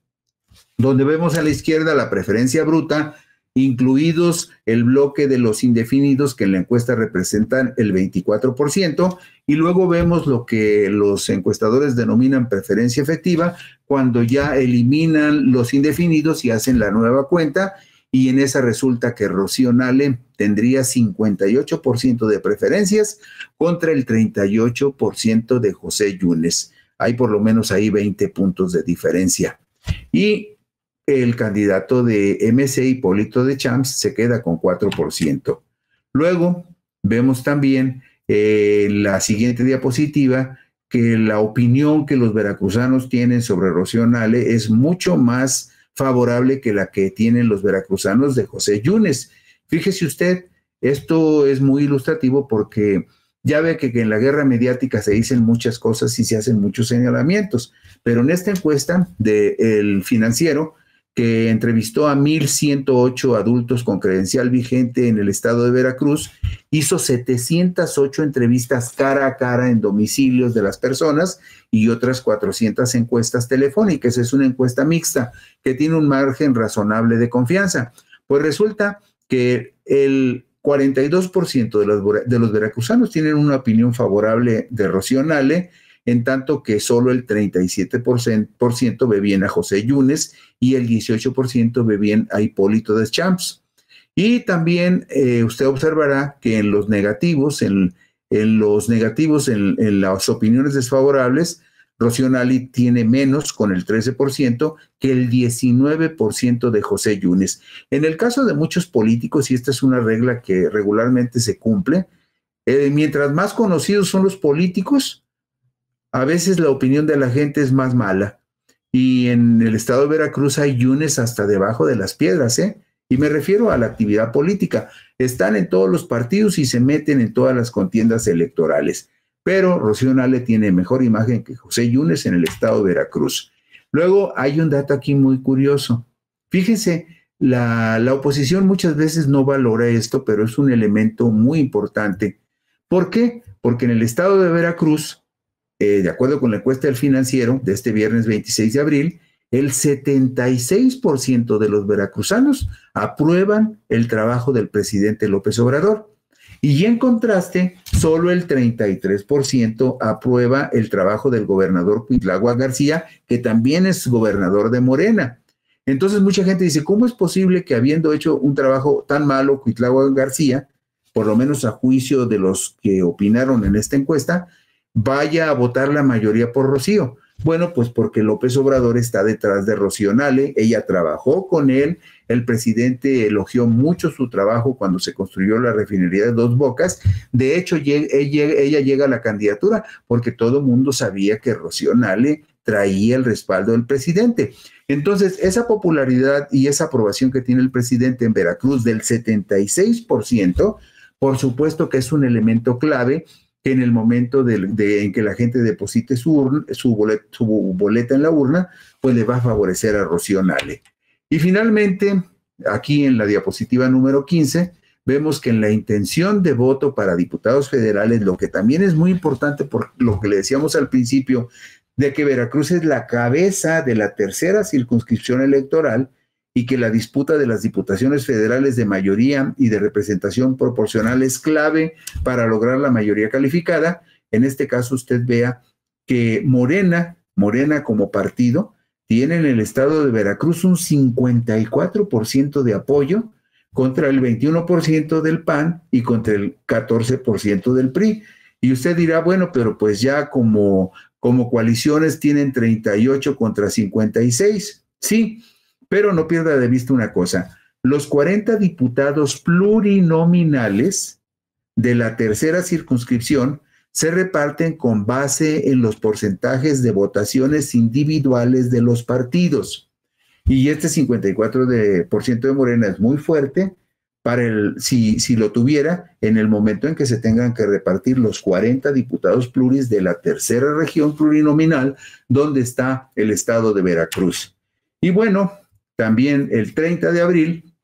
donde vemos a la izquierda la preferencia bruta, incluidos el bloque de los indefinidos, que en la encuesta representan el 24%, y luego vemos lo que los encuestadores denominan preferencia efectiva, cuando ya eliminan los indefinidos y hacen la nueva cuenta, y en esa resulta que Rocío Nale tendría 58% de preferencias contra el 38% de José Yunes. Hay por lo menos ahí 20 puntos de diferencia. Y el candidato de MC, Hipólito de Champs, se queda con 4%. Luego vemos también la siguiente diapositiva que la opinión que los veracruzanos tienen sobre Rocío Nale es mucho más favorable que la que tienen los veracruzanos de José Yunes. Fíjese usted, esto es muy ilustrativo porque ya ve que en la guerra mediática se dicen muchas cosas y se hacen muchos señalamientos, pero en esta encuesta del Financiero, que entrevistó a 1,108 adultos con credencial vigente en el estado de Veracruz, hizo 708 entrevistas cara a cara en domicilios de las personas y otras 400 encuestas telefónicas. Es una encuesta mixta que tiene un margen razonable de confianza. Pues resulta que el 42% de los veracruzanos tienen una opinión favorable de Rocío Nale, en tanto que solo el 37% ve bien a José Yunes y el 18% ve bien a Hipólito Deschamps. Y también usted observará que en los negativos, en las opiniones desfavorables, Rocío Nale tiene menos, con el 13%, que el 19% de José Yunes. En el caso de muchos políticos, y esta es una regla que regularmente se cumple, mientras más conocidos son los políticos, a veces la opinión de la gente es más mala. Y en el estado de Veracruz hay Yunes hasta debajo de las piedras, ¿eh? Y me refiero a la actividad política. Están en todos los partidos y se meten en todas las contiendas electorales. Pero Rocío Nale tiene mejor imagen que José Yunes en el estado de Veracruz. Luego hay un dato aquí muy curioso. Fíjense, la oposición muchas veces no valora esto, pero es un elemento muy importante. ¿Por qué? Porque en el estado de Veracruz, de acuerdo con la encuesta del Financiero de este viernes 26 de abril, el 76% de los veracruzanos aprueban el trabajo del presidente López Obrador. Y en contraste, solo el 33% aprueba el trabajo del gobernador Cuitláhuac García, que también es gobernador de Morena. Entonces mucha gente dice, ¿cómo es posible que habiendo hecho un trabajo tan malo Cuitláhuac García, por lo menos a juicio de los que opinaron en esta encuesta, vaya a votar la mayoría por Rocío? Bueno, pues porque López Obrador está detrás de Rocío Nale, ella trabajó con él, el presidente elogió mucho su trabajo cuando se construyó la refinería de Dos Bocas. De hecho, ella llega a la candidatura porque todo el mundo sabía que Rocío Nale traía el respaldo del presidente. Entonces, esa popularidad y esa aprobación que tiene el presidente en Veracruz del 76%, por supuesto que es un elemento clave que en el momento en que la gente deposite su boleta en la urna, pues le va a favorecer a Rocío Nale. Y finalmente, aquí en la diapositiva número 15, vemos que en la intención de voto para diputados federales, lo que también es muy importante por lo que le decíamos al principio, de que Veracruz es la cabeza de la tercera circunscripción electoral y que la disputa de las diputaciones federales de mayoría y de representación proporcional es clave para lograr la mayoría calificada. En este caso usted vea que Morena como partido, tiene en el estado de Veracruz un 54% de apoyo contra el 21% del PAN y contra el 14% del PRI. Y usted dirá, bueno, pero pues ya como coaliciones tienen 38 contra 56. Sí, pero no pierda de vista una cosa, los 40 diputados plurinominales de la tercera circunscripción se reparten con base en los porcentajes de votaciones individuales de los partidos. Y este 54% de Morena es muy fuerte para si lo tuviera en el momento en que se tengan que repartir los 40 diputados pluris de la tercera región plurinominal donde está el estado de Veracruz. Y bueno, también el 30 de abril,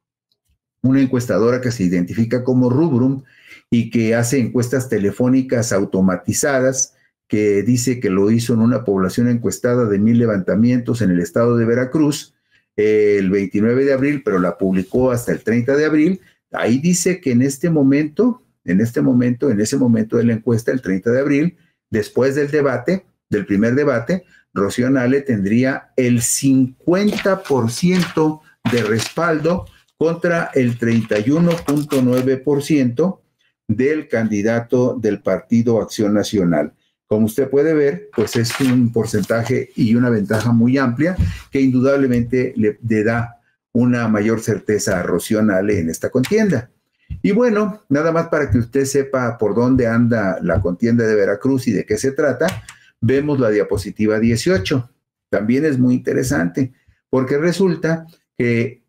una encuestadora que se identifica como Rubrum y que hace encuestas telefónicas automatizadas, que dice que lo hizo en una población encuestada de 1,000 levantamientos en el estado de Veracruz, el 29 de abril, pero la publicó hasta el 30 de abril. Ahí dice que en ese momento de la encuesta, el 30 de abril, después del primer debate, Rocío Nale tendría el 50% de respaldo contra el 31.9% del candidato del Partido Acción Nacional. Como usted puede ver, pues es un porcentaje y una ventaja muy amplia que indudablemente le da una mayor certeza a Rocío Nale en esta contienda. Y bueno, nada más para que usted sepa por dónde anda la contienda de Veracruz y de qué se trata, vemos la diapositiva 18. También es muy interesante, porque resulta que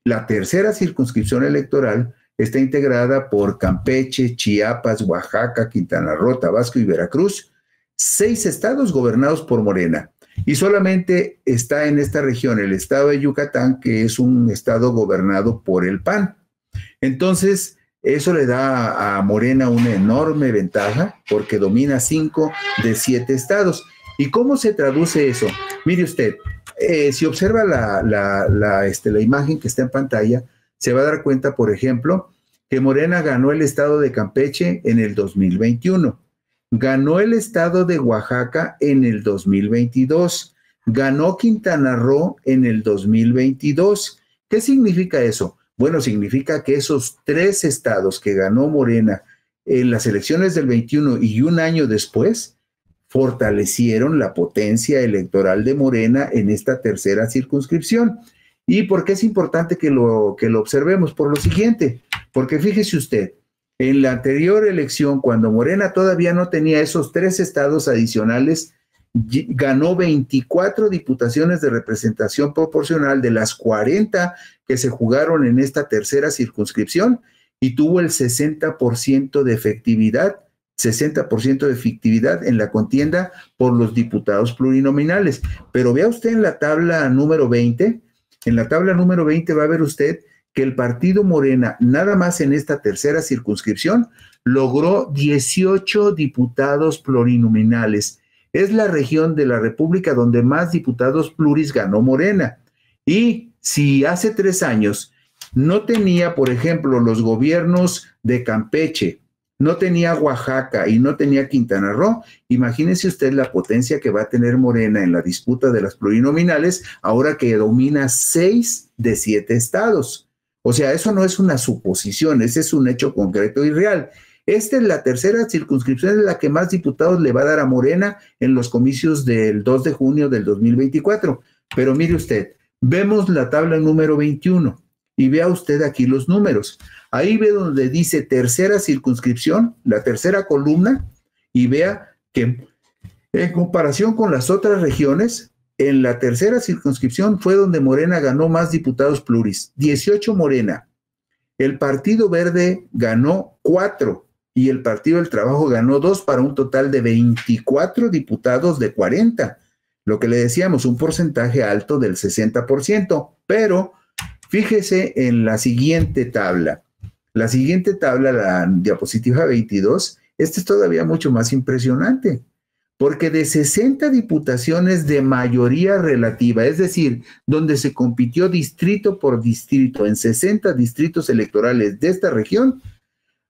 la tercera circunscripción electoral está integrada por Campeche, Chiapas, Oaxaca, Quintana Roo, Tabasco y Veracruz, 6 estados gobernados por Morena. Y solamente está en esta región el estado de Yucatán, que es un estado gobernado por el PAN. Entonces, eso le da a Morena una enorme ventaja porque domina 5 de 7 estados. ¿Y cómo se traduce eso? Mire usted, si observa la imagen que está en pantalla, se va a dar cuenta, por ejemplo, que Morena ganó el estado de Campeche en el 2021, ganó el estado de Oaxaca en el 2022, ganó Quintana Roo en el 2022. ¿Qué significa eso? Bueno, significa que esos 3 estados que ganó Morena en las elecciones del 21 y un año después, fortalecieron la potencia electoral de Morena en esta tercera circunscripción. ¿Y por qué es importante que lo observemos? Por lo siguiente, porque fíjese usted, en la anterior elección, cuando Morena todavía no tenía esos 3 estados adicionales, ganó 24 diputaciones de representación proporcional de las 40 que se jugaron en esta tercera circunscripción y tuvo el 60% de efectividad, 60% de efectividad en la contienda por los diputados plurinominales. Pero vea usted en la tabla número 20, en la tabla número 20 va a ver usted que el partido Morena, nada más en esta tercera circunscripción, logró 18 diputados plurinominales. Es la región de la República donde más diputados pluris ganó Morena. Y si hace 3 años no tenía, por ejemplo, los gobiernos de Campeche, no tenía Oaxaca y no tenía Quintana Roo, imagínese usted la potencia que va a tener Morena en la disputa de las plurinominales ahora que domina 6 de 7 estados. O sea, eso no es una suposición, ese es un hecho concreto y real. Esta es la tercera circunscripción de la que más diputados le va a dar a Morena en los comicios del 2 de junio del 2024. Pero mire usted, vemos la tabla número 21 y vea usted aquí los números. Ahí ve donde dice tercera circunscripción, la tercera columna, y vea que en comparación con las otras regiones, en la tercera circunscripción fue donde Morena ganó más diputados pluris, 18 Morena. El Partido Verde ganó 4 y el Partido del Trabajo ganó 2 para un total de 24 diputados de 40. Lo que le decíamos, un porcentaje alto del 60%. Pero fíjese en la siguiente tabla. La siguiente tabla, la diapositiva 22, esta es todavía mucho más impresionante, porque de 60 diputaciones de mayoría relativa, es decir, donde se compitió distrito por distrito en 60 distritos electorales de esta región,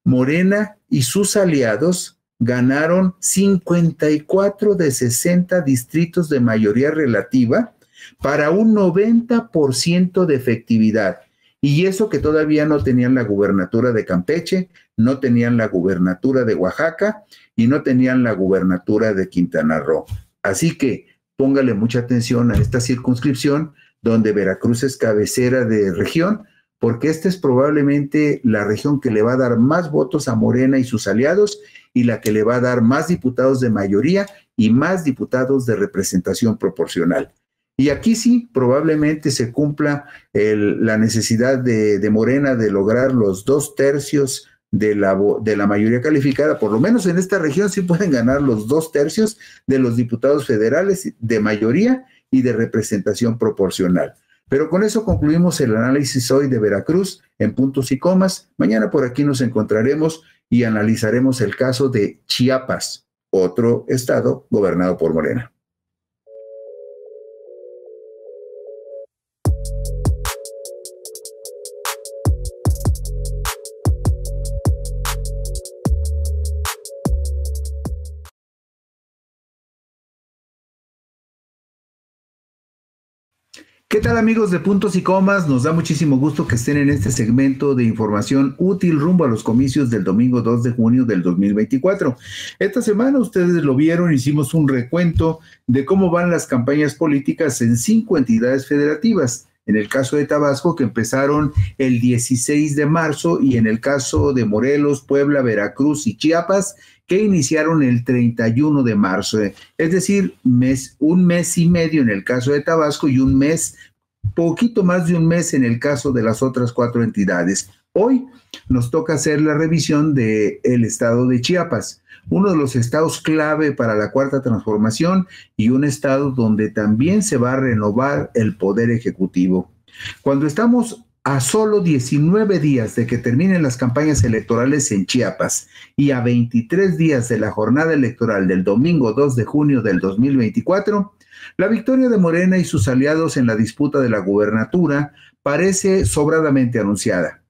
Morena y sus aliados ganaron 54 de 60 distritos de mayoría relativa para un 90% de efectividad. Y eso que todavía no tenían la gubernatura de Campeche, no tenían la gubernatura de Oaxaca y no tenían la gubernatura de Quintana Roo. Así que póngale mucha atención a esta circunscripción donde Veracruz es cabecera de región, porque esta es probablemente la región que le va a dar más votos a Morena y sus aliados y la que le va a dar más diputados de mayoría y más diputados de representación proporcional. Y aquí sí, probablemente se cumpla la necesidad de Morena de lograr los 2/3 de la mayoría calificada. Por lo menos en esta región sí pueden ganar los 2/3 de los diputados federales de mayoría y de representación proporcional. Pero con eso concluimos el análisis hoy de Veracruz en puntos y comas. Mañana por aquí nos encontraremos y analizaremos el caso de Chiapas, otro estado gobernado por Morena. ¿Qué tal amigos de Puntos y Comas? Nos da muchísimo gusto que estén en este segmento de información útil rumbo a los comicios del domingo 2 de junio del 2024. Esta semana ustedes lo vieron, hicimos un recuento de cómo van las campañas políticas en 5 entidades federativas. En el caso de Tabasco, que empezaron el 16 de marzo, y en el caso de Morelos, Puebla, Veracruz y Chiapas, que iniciaron el 31 de marzo. Es decir, un mes y medio en el caso de Tabasco y un mes poquito más de un mes en el caso de las otras 4 entidades. Hoy nos toca hacer la revisión del estado de Chiapas, uno de los estados clave para la Cuarta Transformación y un estado donde también se va a renovar el poder ejecutivo. Cuando estamos a solo 19 días de que terminen las campañas electorales en Chiapas y a 23 días de la jornada electoral del domingo 2 de junio del 2024, la victoria de Morena y sus aliados en la disputa de la gubernatura parece sobradamente anunciada,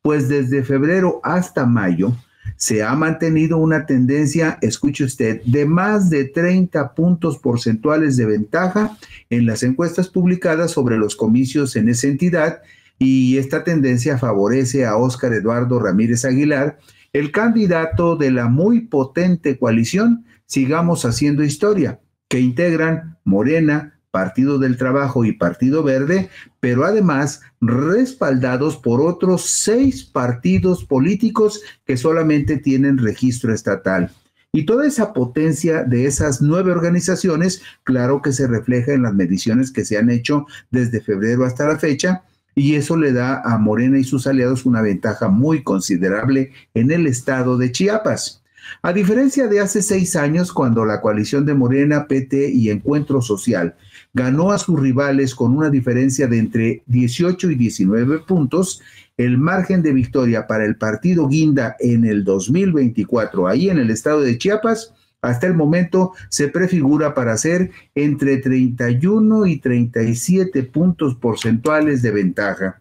pues desde febrero hasta mayo se ha mantenido una tendencia, escuche usted, de más de 30 puntos porcentuales de ventaja en las encuestas publicadas sobre los comicios en esa entidad, y esta tendencia favorece a Óscar Eduardo Ramírez Aguilar, el candidato de la muy potente coalición Sigamos Haciendo Historia, que integran Morena, Partido del Trabajo y Partido Verde, pero además respaldados por otros 6 partidos políticos que solamente tienen registro estatal. Y toda esa potencia de esas 9 organizaciones, claro que se refleja en las mediciones que se han hecho desde febrero hasta la fecha, y eso le da a Morena y sus aliados una ventaja muy considerable en el estado de Chiapas. A diferencia de hace 6 años, cuando la coalición de Morena, PT y Encuentro Social ganó a sus rivales con una diferencia de entre 18 y 19 puntos, el margen de victoria para el partido Guinda en el 2024, ahí en el estado de Chiapas, hasta el momento se prefigura para ser entre 31 y 37 puntos porcentuales de ventaja.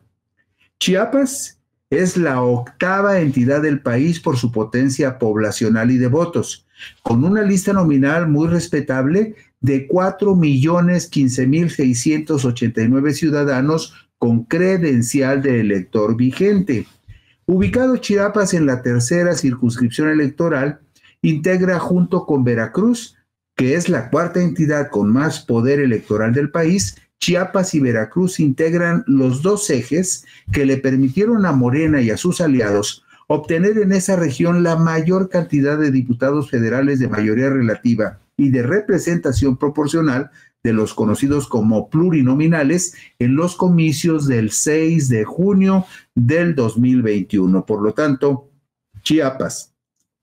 Chiapas es la 8ª entidad del país por su potencia poblacional y de votos, con una lista nominal muy respetable de 4.015.689 ciudadanos con credencial de elector vigente. Ubicado Chiapas en la 3ª circunscripción electoral, integra junto con Veracruz, que es la 4ª entidad con más poder electoral del país. Chiapas y Veracruz integran los 2 ejes que le permitieron a Morena y a sus aliados obtener en esa región la mayor cantidad de diputados federales de mayoría relativa y de representación proporcional de los conocidos como plurinominales en los comicios del 6 de junio del 2021. Por lo tanto, Chiapas,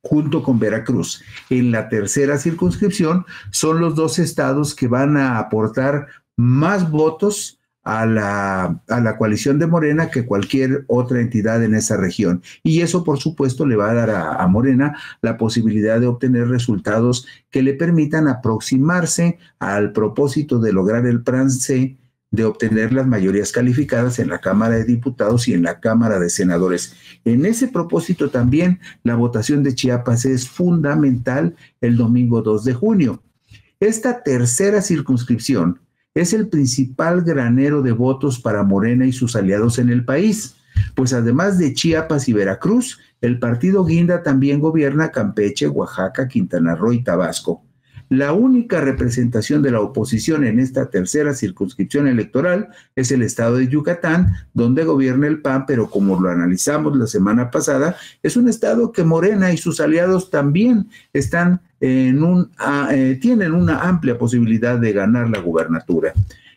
junto con Veracruz, en la 3ª circunscripción, son los 2 estados que van a aportar más votos a la coalición de Morena que cualquier otra entidad en esa región. Y eso, por supuesto, le va a dar a Morena la posibilidad de obtener resultados que le permitan aproximarse al propósito de lograr el plan C, de obtener las mayorías calificadas en la Cámara de Diputados y en la Cámara de Senadores. En ese propósito también la votación de Chiapas es fundamental el domingo 2 de junio. Esta 3ª circunscripción es el principal granero de votos para Morena y sus aliados en el país, pues además de Chiapas y Veracruz, el partido Guinda también gobierna Campeche, Oaxaca, Quintana Roo y Tabasco. La única representación de la oposición en esta 3ª circunscripción electoral es el estado de Yucatán, donde gobierna el PAN, pero como lo analizamos la semana pasada, es un estado que Morena y sus aliados también están tienen una amplia posibilidad de ganar la gubernatura.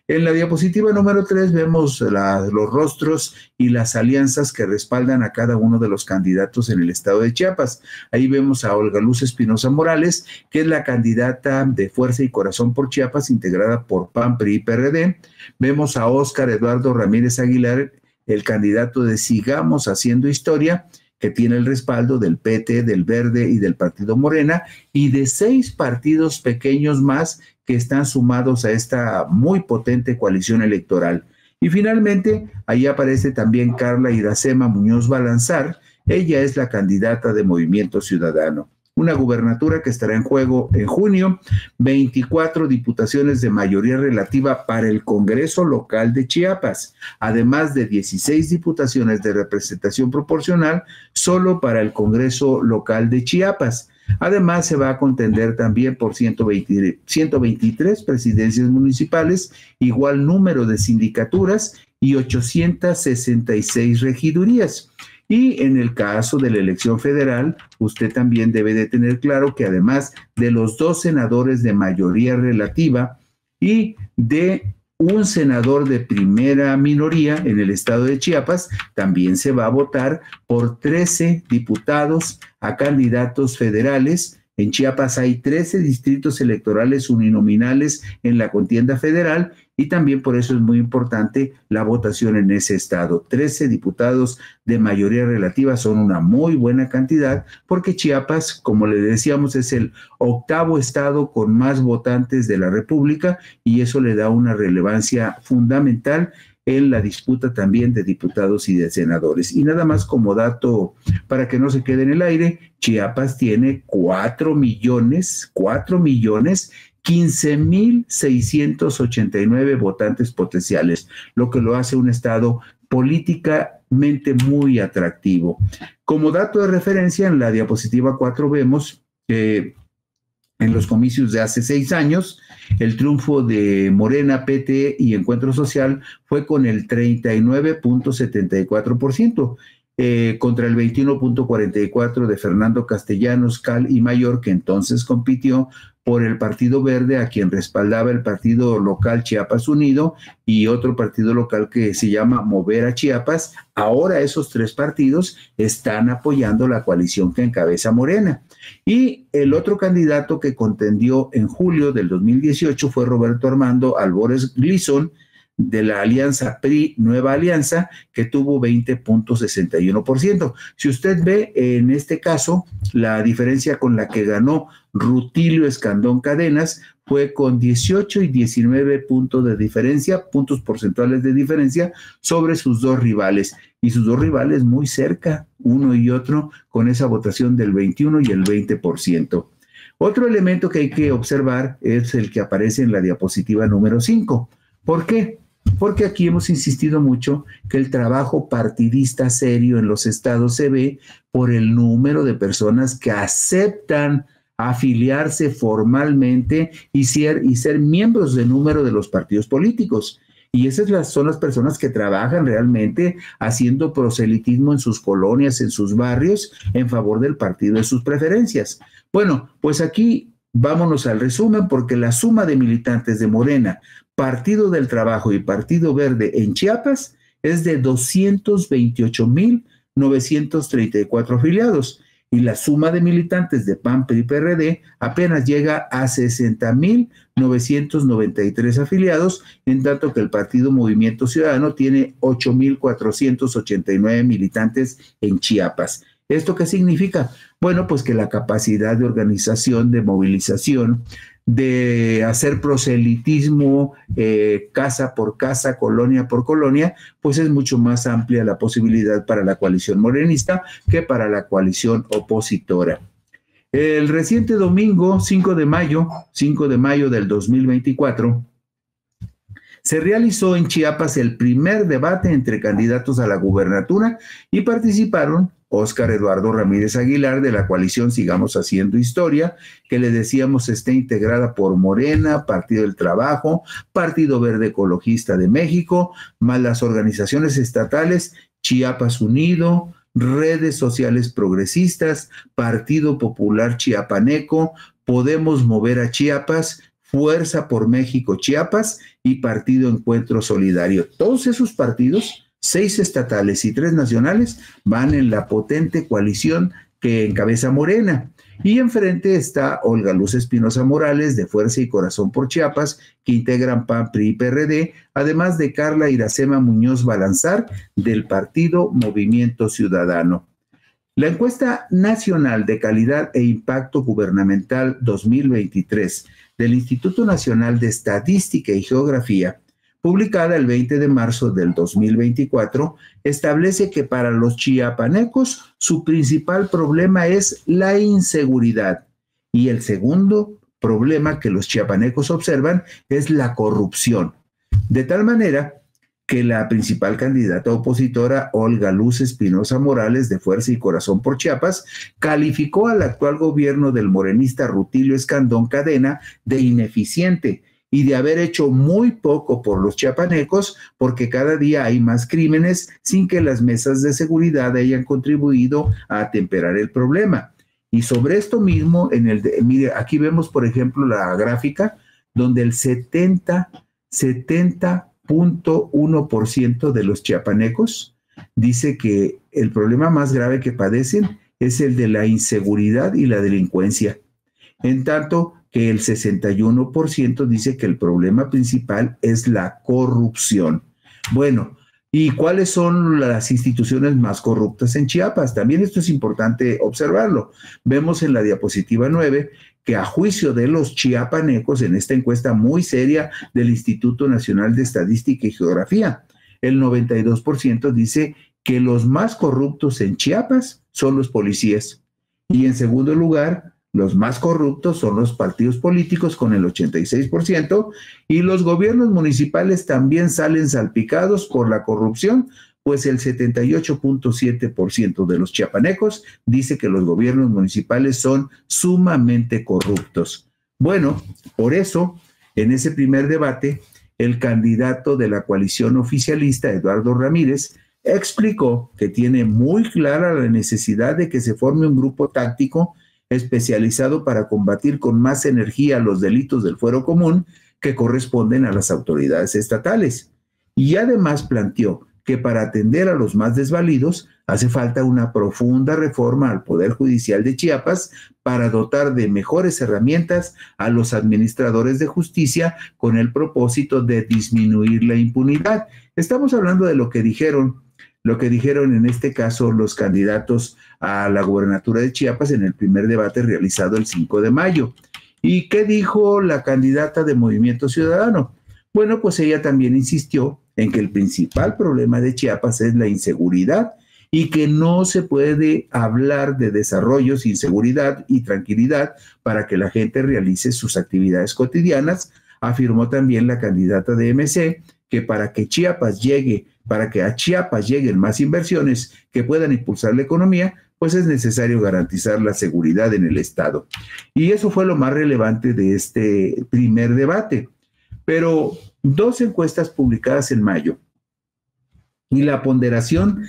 En la diapositiva número 3 vemos los rostros y las alianzas que respaldan a cada uno de los candidatos en el estado de Chiapas. Ahí vemos a Olga Luz Espinosa Morales, que es la candidata de Fuerza y Corazón por Chiapas, integrada por PAN, PRI y PRD. Vemos a Óscar Eduardo Ramírez Aguilar, el candidato de Sigamos Haciendo Historia, que tiene el respaldo del PT, del Verde y del Partido Morena, y de 6 partidos pequeños más que están sumados a esta muy potente coalición electoral. Y finalmente, ahí aparece también Carla Iracema Muñoz Balanzar. Ella es la candidata de Movimiento Ciudadano. Una gubernatura que estará en juego en junio, 24 diputaciones de mayoría relativa para el Congreso local de Chiapas, además de 16 diputaciones de representación proporcional solo para el Congreso local de Chiapas. Además, se va a contender también por 123 presidencias municipales, igual número de sindicaturas y 866 regidurías. Y en el caso de la elección federal, usted también debe de tener claro que además de los 2 senadores de mayoría relativa y de un senador de primera minoría en el estado de Chiapas. También se va a votar por 13 diputados a candidatos federales. En Chiapas hay 13 distritos electorales uninominales en la contienda federal y también por eso es muy importante la votación en ese estado. 13 diputados de mayoría relativa son una muy buena cantidad porque Chiapas, como le decíamos, es el octavo estado con más votantes de la República y eso le da una relevancia fundamental en la disputa también de diputados y de senadores. Y nada más como dato para que no se quede en el aire, Chiapas tiene 4.015.689 votantes potenciales, lo que lo hace un estado políticamente muy atractivo. Como dato de referencia, en la diapositiva 4 vemos que en los comicios de hace 6 años, el triunfo de Morena, PT y Encuentro Social fue con el 39.74%, contra el 21.44% de Fernando Castellanos, Cal y Mayor, que entonces compitió por el Partido Verde, a quien respaldaba el partido local Chiapas Unido y otro partido local que se llama Mover a Chiapas. Ahora esos 3 partidos están apoyando la coalición que encabeza Morena. Y el otro candidato que contendió en julio del 2018 fue Roberto Armando Albores Gleason, de la alianza PRI Nueva Alianza, que tuvo 20.61%. Si usted ve en este caso, la diferencia con la que ganó Rutilio Escandón Cadenas fue con 18 y 19 puntos de diferencia, puntos porcentuales de diferencia sobre sus dos rivales. Y sus dos rivales muy cerca, uno y otro, con esa votación del 21 y el 20%. Otro elemento que hay que observar es el que aparece en la diapositiva número 5. ¿Por qué? Porque aquí hemos insistido mucho que el trabajo partidista serio en los estados se ve por el número de personas que aceptan afiliarse formalmente y ser miembros de número de los partidos políticos. Y esas son las personas que trabajan realmente haciendo proselitismo en sus colonias, en sus barrios, en favor del partido de sus preferencias. Bueno, pues aquí vámonos al resumen, porque la suma de militantes de Morena, Partido del Trabajo y Partido Verde en Chiapas es de 228.934 afiliados y la suma de militantes de PAN, PRI y PRD apenas llega a 60.993 afiliados, en tanto que el Partido Movimiento Ciudadano tiene 8.489 militantes en Chiapas. ¿Esto qué significa? Bueno, pues que la capacidad de organización, de movilización, de hacer proselitismo casa por casa, colonia por colonia, pues es mucho más amplia la posibilidad para la coalición morenista que para la coalición opositora. El reciente domingo, 5 de mayo del 2024, se realizó en Chiapas el primer debate entre candidatos a la gubernatura y participaron Óscar Eduardo Ramírez Aguilar, de la coalición Sigamos Haciendo Historia, que le decíamos está integrada por Morena, Partido del Trabajo, Partido Verde Ecologista de México, más las organizaciones estatales Chiapas Unido, Redes Sociales Progresistas, Partido Popular Chiapaneco, Podemos Mover a Chiapas, Fuerza por México Chiapas y Partido Encuentro Solidario. Todos esos partidos, 6 estatales y 3 nacionales, van en la potente coalición que encabeza Morena. Y enfrente está Olga Luz Espinosa Morales, de Fuerza y Corazón por Chiapas, que integran PAN, PRI y PRD, además de Carla Iracema Muñoz Balanzar, del Partido Movimiento Ciudadano. La encuesta nacional de calidad e impacto gubernamental 2023 del Instituto Nacional de Estadística y Geografía, publicada el 20 de marzo del 2024, establece que para los chiapanecos su principal problema es la inseguridad y el segundo problema que los chiapanecos observan es la corrupción. De tal manera que la principal candidata opositora, Olga Luz Espinosa Morales, de Fuerza y Corazón por Chiapas, calificó al actual gobierno del morenista Rutilio Escandón Cadena de ineficiente y de haber hecho muy poco por los chiapanecos, porque cada día hay más crímenes sin que las mesas de seguridad hayan contribuido a atemperar el problema. Y sobre esto mismo, mire, aquí vemos, por ejemplo, la gráfica donde el 70 70.1% de los chiapanecos dice que el problema más grave que padecen es el de la inseguridad y la delincuencia, en tanto que el 61% dice que el problema principal es la corrupción. Bueno, ¿y cuáles son las instituciones más corruptas en Chiapas? También esto es importante observarlo. Vemos en la diapositiva 9 que a juicio de los chiapanecos, en esta encuesta muy seria del Instituto Nacional de Estadística y Geografía, el 92% dice que los más corruptos en Chiapas son los policías. Y en segundo lugar, los más corruptos son los partidos políticos con el 86%, y los gobiernos municipales también salen salpicados por la corrupción, pues el 78.7% de los chiapanecos dice que los gobiernos municipales son sumamente corruptos. Bueno, por eso, en ese primer debate, el candidato de la coalición oficialista, Eduardo Ramírez, explicó que tiene muy clara la necesidad de que se forme un grupo táctico especializado para combatir con más energía los delitos del fuero común que corresponden a las autoridades estatales. Y además planteó que para atender a los más desvalidos hace falta una profunda reforma al Poder Judicial de Chiapas para dotar de mejores herramientas a los administradores de justicia con el propósito de disminuir la impunidad. Estamos hablando de lo que dijeron en este caso los candidatos a la gobernatura de Chiapas en el primer debate realizado el 5 de mayo. ¿Y qué dijo la candidata de Movimiento Ciudadano? Bueno, pues ella también insistió en que el principal problema de Chiapas es la inseguridad y que no se puede hablar de desarrollo sin seguridad y tranquilidad para que la gente realice sus actividades cotidianas. Afirmó también la candidata de MC que para que a Chiapas lleguen más inversiones que puedan impulsar la economía, pues es necesario garantizar la seguridad en el Estado. Y eso fue lo más relevante de este primer debate. Pero dos encuestas publicadas en mayo y la ponderación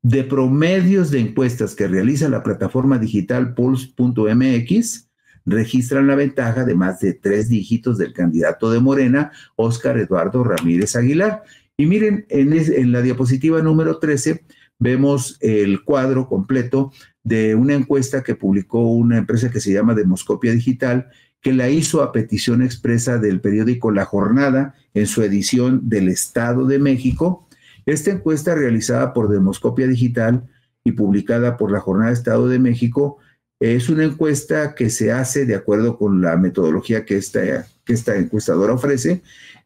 de promedios de encuestas que realiza la plataforma digital Pulse.mx registran la ventaja de más de 3 dígitos del candidato de Morena, Óscar Eduardo Ramírez Aguilar. Y miren, en la diapositiva número 13 vemos el cuadro completo de una encuesta que publicó una empresa que se llama Demoscopia Digital, que la hizo a petición expresa del periódico La Jornada en su edición del Estado de México. Esta encuesta realizada por Demoscopia Digital y publicada por La Jornada Estado de México es una encuesta que se hace de acuerdo con la metodología que esta encuestadora ofrece.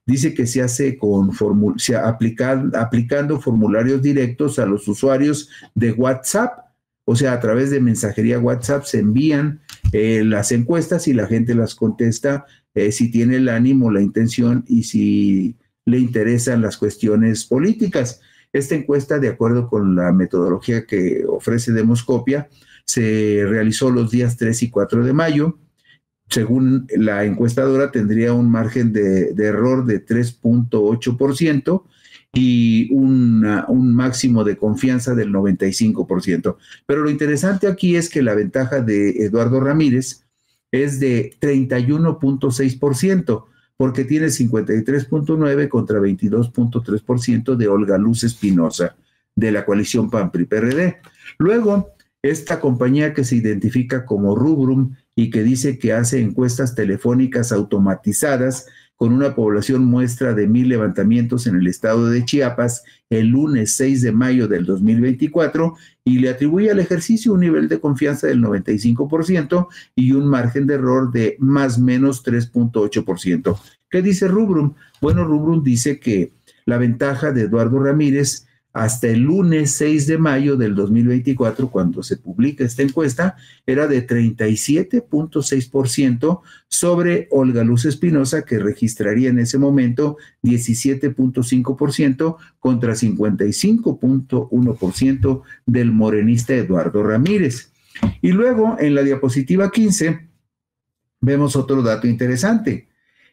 Dice que se hace aplicando formularios directos a los usuarios de WhatsApp, o sea, a través de mensajería WhatsApp se envían las encuestas y la gente las contesta si tiene el ánimo, la intención y si le interesan las cuestiones políticas. Esta encuesta, de acuerdo con la metodología que ofrece Demoscopia, se realizó los días 3 y 4 de mayo. Según la encuestadora, tendría un margen de error de 3.8% y un máximo de confianza del 95%. Pero lo interesante aquí es que la ventaja de Eduardo Ramírez es de 31.6%, porque tiene 53.9% contra 22.3% de Olga Luz Espinosa, de la coalición PAN-PRI-PRD. Luego, esta compañía que se identifica como Rubrum y que dice que hace encuestas telefónicas automatizadas con una población muestra de 1,000 levantamientos en el estado de Chiapas el lunes 6 de mayo del 2024 y le atribuye al ejercicio un nivel de confianza del 95% y un margen de error de más o menos 3.8%. ¿Qué dice Rubrum? Bueno, Rubrum dice que la ventaja de Eduardo Ramírez hasta el lunes 6 de mayo del 2024, cuando se publica esta encuesta, era de 37.6% sobre Olga Luz Espinosa, que registraría en ese momento 17.5% contra 55.1% del morenista Eduardo Ramírez. Y luego, en la diapositiva 15, vemos otro dato interesante.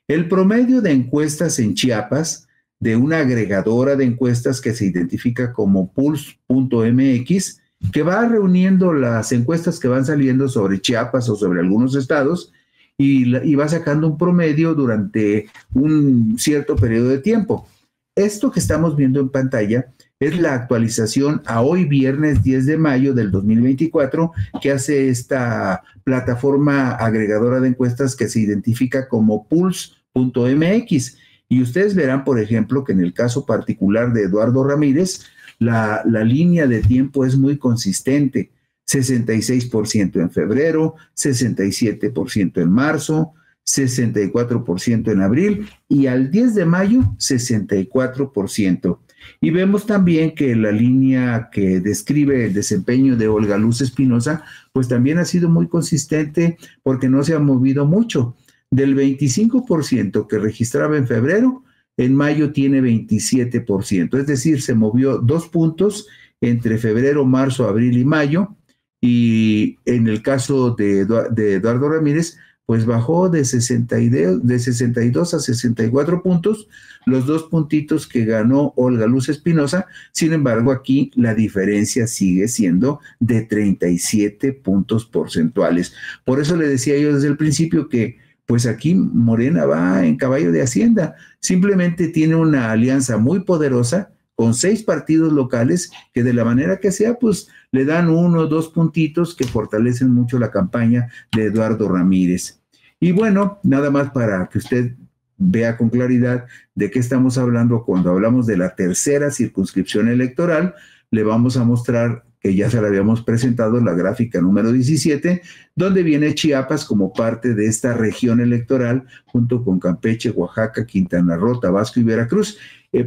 El promedio de encuestas en Chiapas de una agregadora de encuestas que se identifica como Pulse.mx, que va reuniendo las encuestas que van saliendo sobre Chiapas o sobre algunos estados, y va sacando un promedio durante un cierto periodo de tiempo. Esto que estamos viendo en pantalla es la actualización a hoy viernes 10 de mayo del 2024 que hace esta plataforma agregadora de encuestas que se identifica como Pulse.mx. Y ustedes verán, por ejemplo, que en el caso particular de Eduardo Ramírez, la línea de tiempo es muy consistente. 66% en febrero, 67% en marzo, 64% en abril y al 10 de mayo 64%. Y vemos también que la línea que describe el desempeño de Olga Luz Espinosa, pues también ha sido muy consistente porque no se ha movido mucho. Del 25% que registraba en febrero, en mayo tiene 27%, es decir, se movió 2 puntos entre febrero, marzo, abril y mayo. Y en el caso de Eduardo Ramírez, pues bajó de 62 a 64 puntos, los 2 puntitos que ganó Olga Luz Espinosa. Sin embargo, aquí la diferencia sigue siendo de 37 puntos porcentuales. Por eso le decía yo desde el principio que pues aquí Morena va en caballo de Hacienda. Simplemente tiene una alianza muy poderosa con 6 partidos locales que de la manera que sea, pues le dan 1 o 2 puntitos que fortalecen mucho la campaña de Eduardo Ramírez. Y bueno, nada más para que usted vea con claridad de qué estamos hablando cuando hablamos de la tercera circunscripción electoral, le vamos a mostrar que ya se la habíamos presentado, la gráfica número 17, donde viene Chiapas como parte de esta región electoral, junto con Campeche, Oaxaca, Quintana Roo, Tabasco y Veracruz.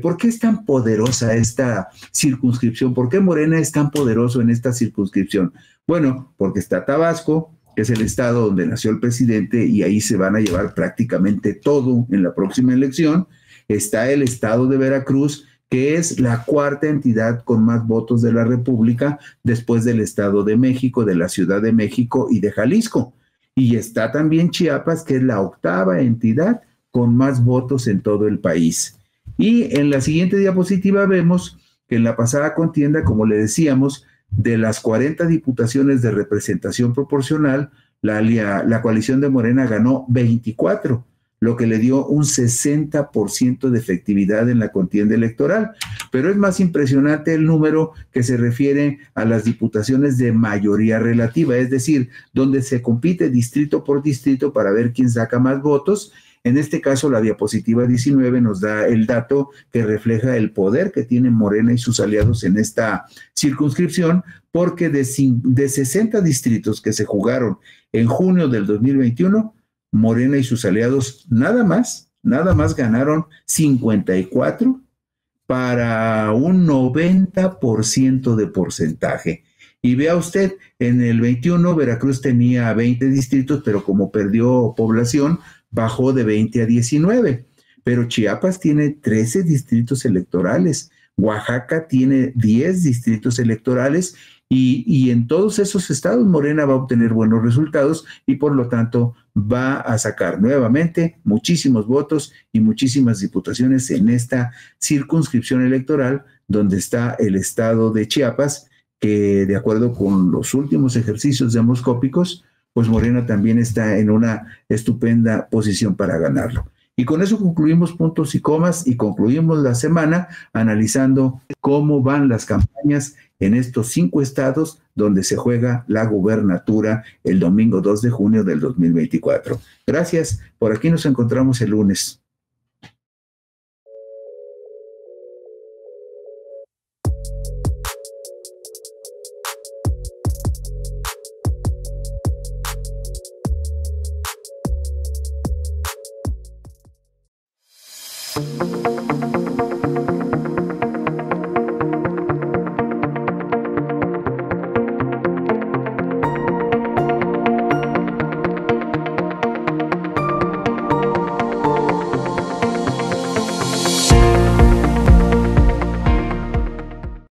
¿Por qué es tan poderosa esta circunscripción? ¿Por qué Morena es tan poderoso en esta circunscripción? Bueno, porque está Tabasco, que es el estado donde nació el presidente, y ahí se van a llevar prácticamente todo en la próxima elección. Está el estado de Veracruz, que es la 4ª entidad con más votos de la República, después del Estado de México, de la Ciudad de México y de Jalisco. Y está también Chiapas, que es la 8ª entidad con más votos en todo el país. Y en la siguiente diapositiva vemos que en la pasada contienda, como le decíamos, de las 40 diputaciones de representación proporcional, la coalición de Morena ganó 24, lo que le dio un 60% de efectividad en la contienda electoral. Pero es más impresionante el número que se refiere a las diputaciones de mayoría relativa, es decir, donde se compite distrito por distrito para ver quién saca más votos. En este caso, la diapositiva 19 nos da el dato que refleja el poder que tienen Morena y sus aliados en esta circunscripción, porque de 60 distritos que se jugaron en junio del 2021, Morena y sus aliados nada más ganaron 54 para un 90% de porcentaje. Y vea usted, en el 21 Veracruz tenía 20 distritos, pero como perdió población, bajó de 20 a 19. Pero Chiapas tiene 13 distritos electorales, Oaxaca tiene 10 distritos electorales, y en todos esos estados Morena va a obtener buenos resultados y por lo tanto va a sacar nuevamente muchísimos votos y muchísimas diputaciones en esta circunscripción electoral donde está el estado de Chiapas, que de acuerdo con los últimos ejercicios demoscópicos, pues Morena también está en una estupenda posición para ganarlo. Y con eso concluimos puntos y comas y concluimos la semana analizando cómo van las campañas en estos 5 estados donde se juega la gubernatura el domingo 2 de junio del 2024. Gracias, por aquí nos encontramos el lunes.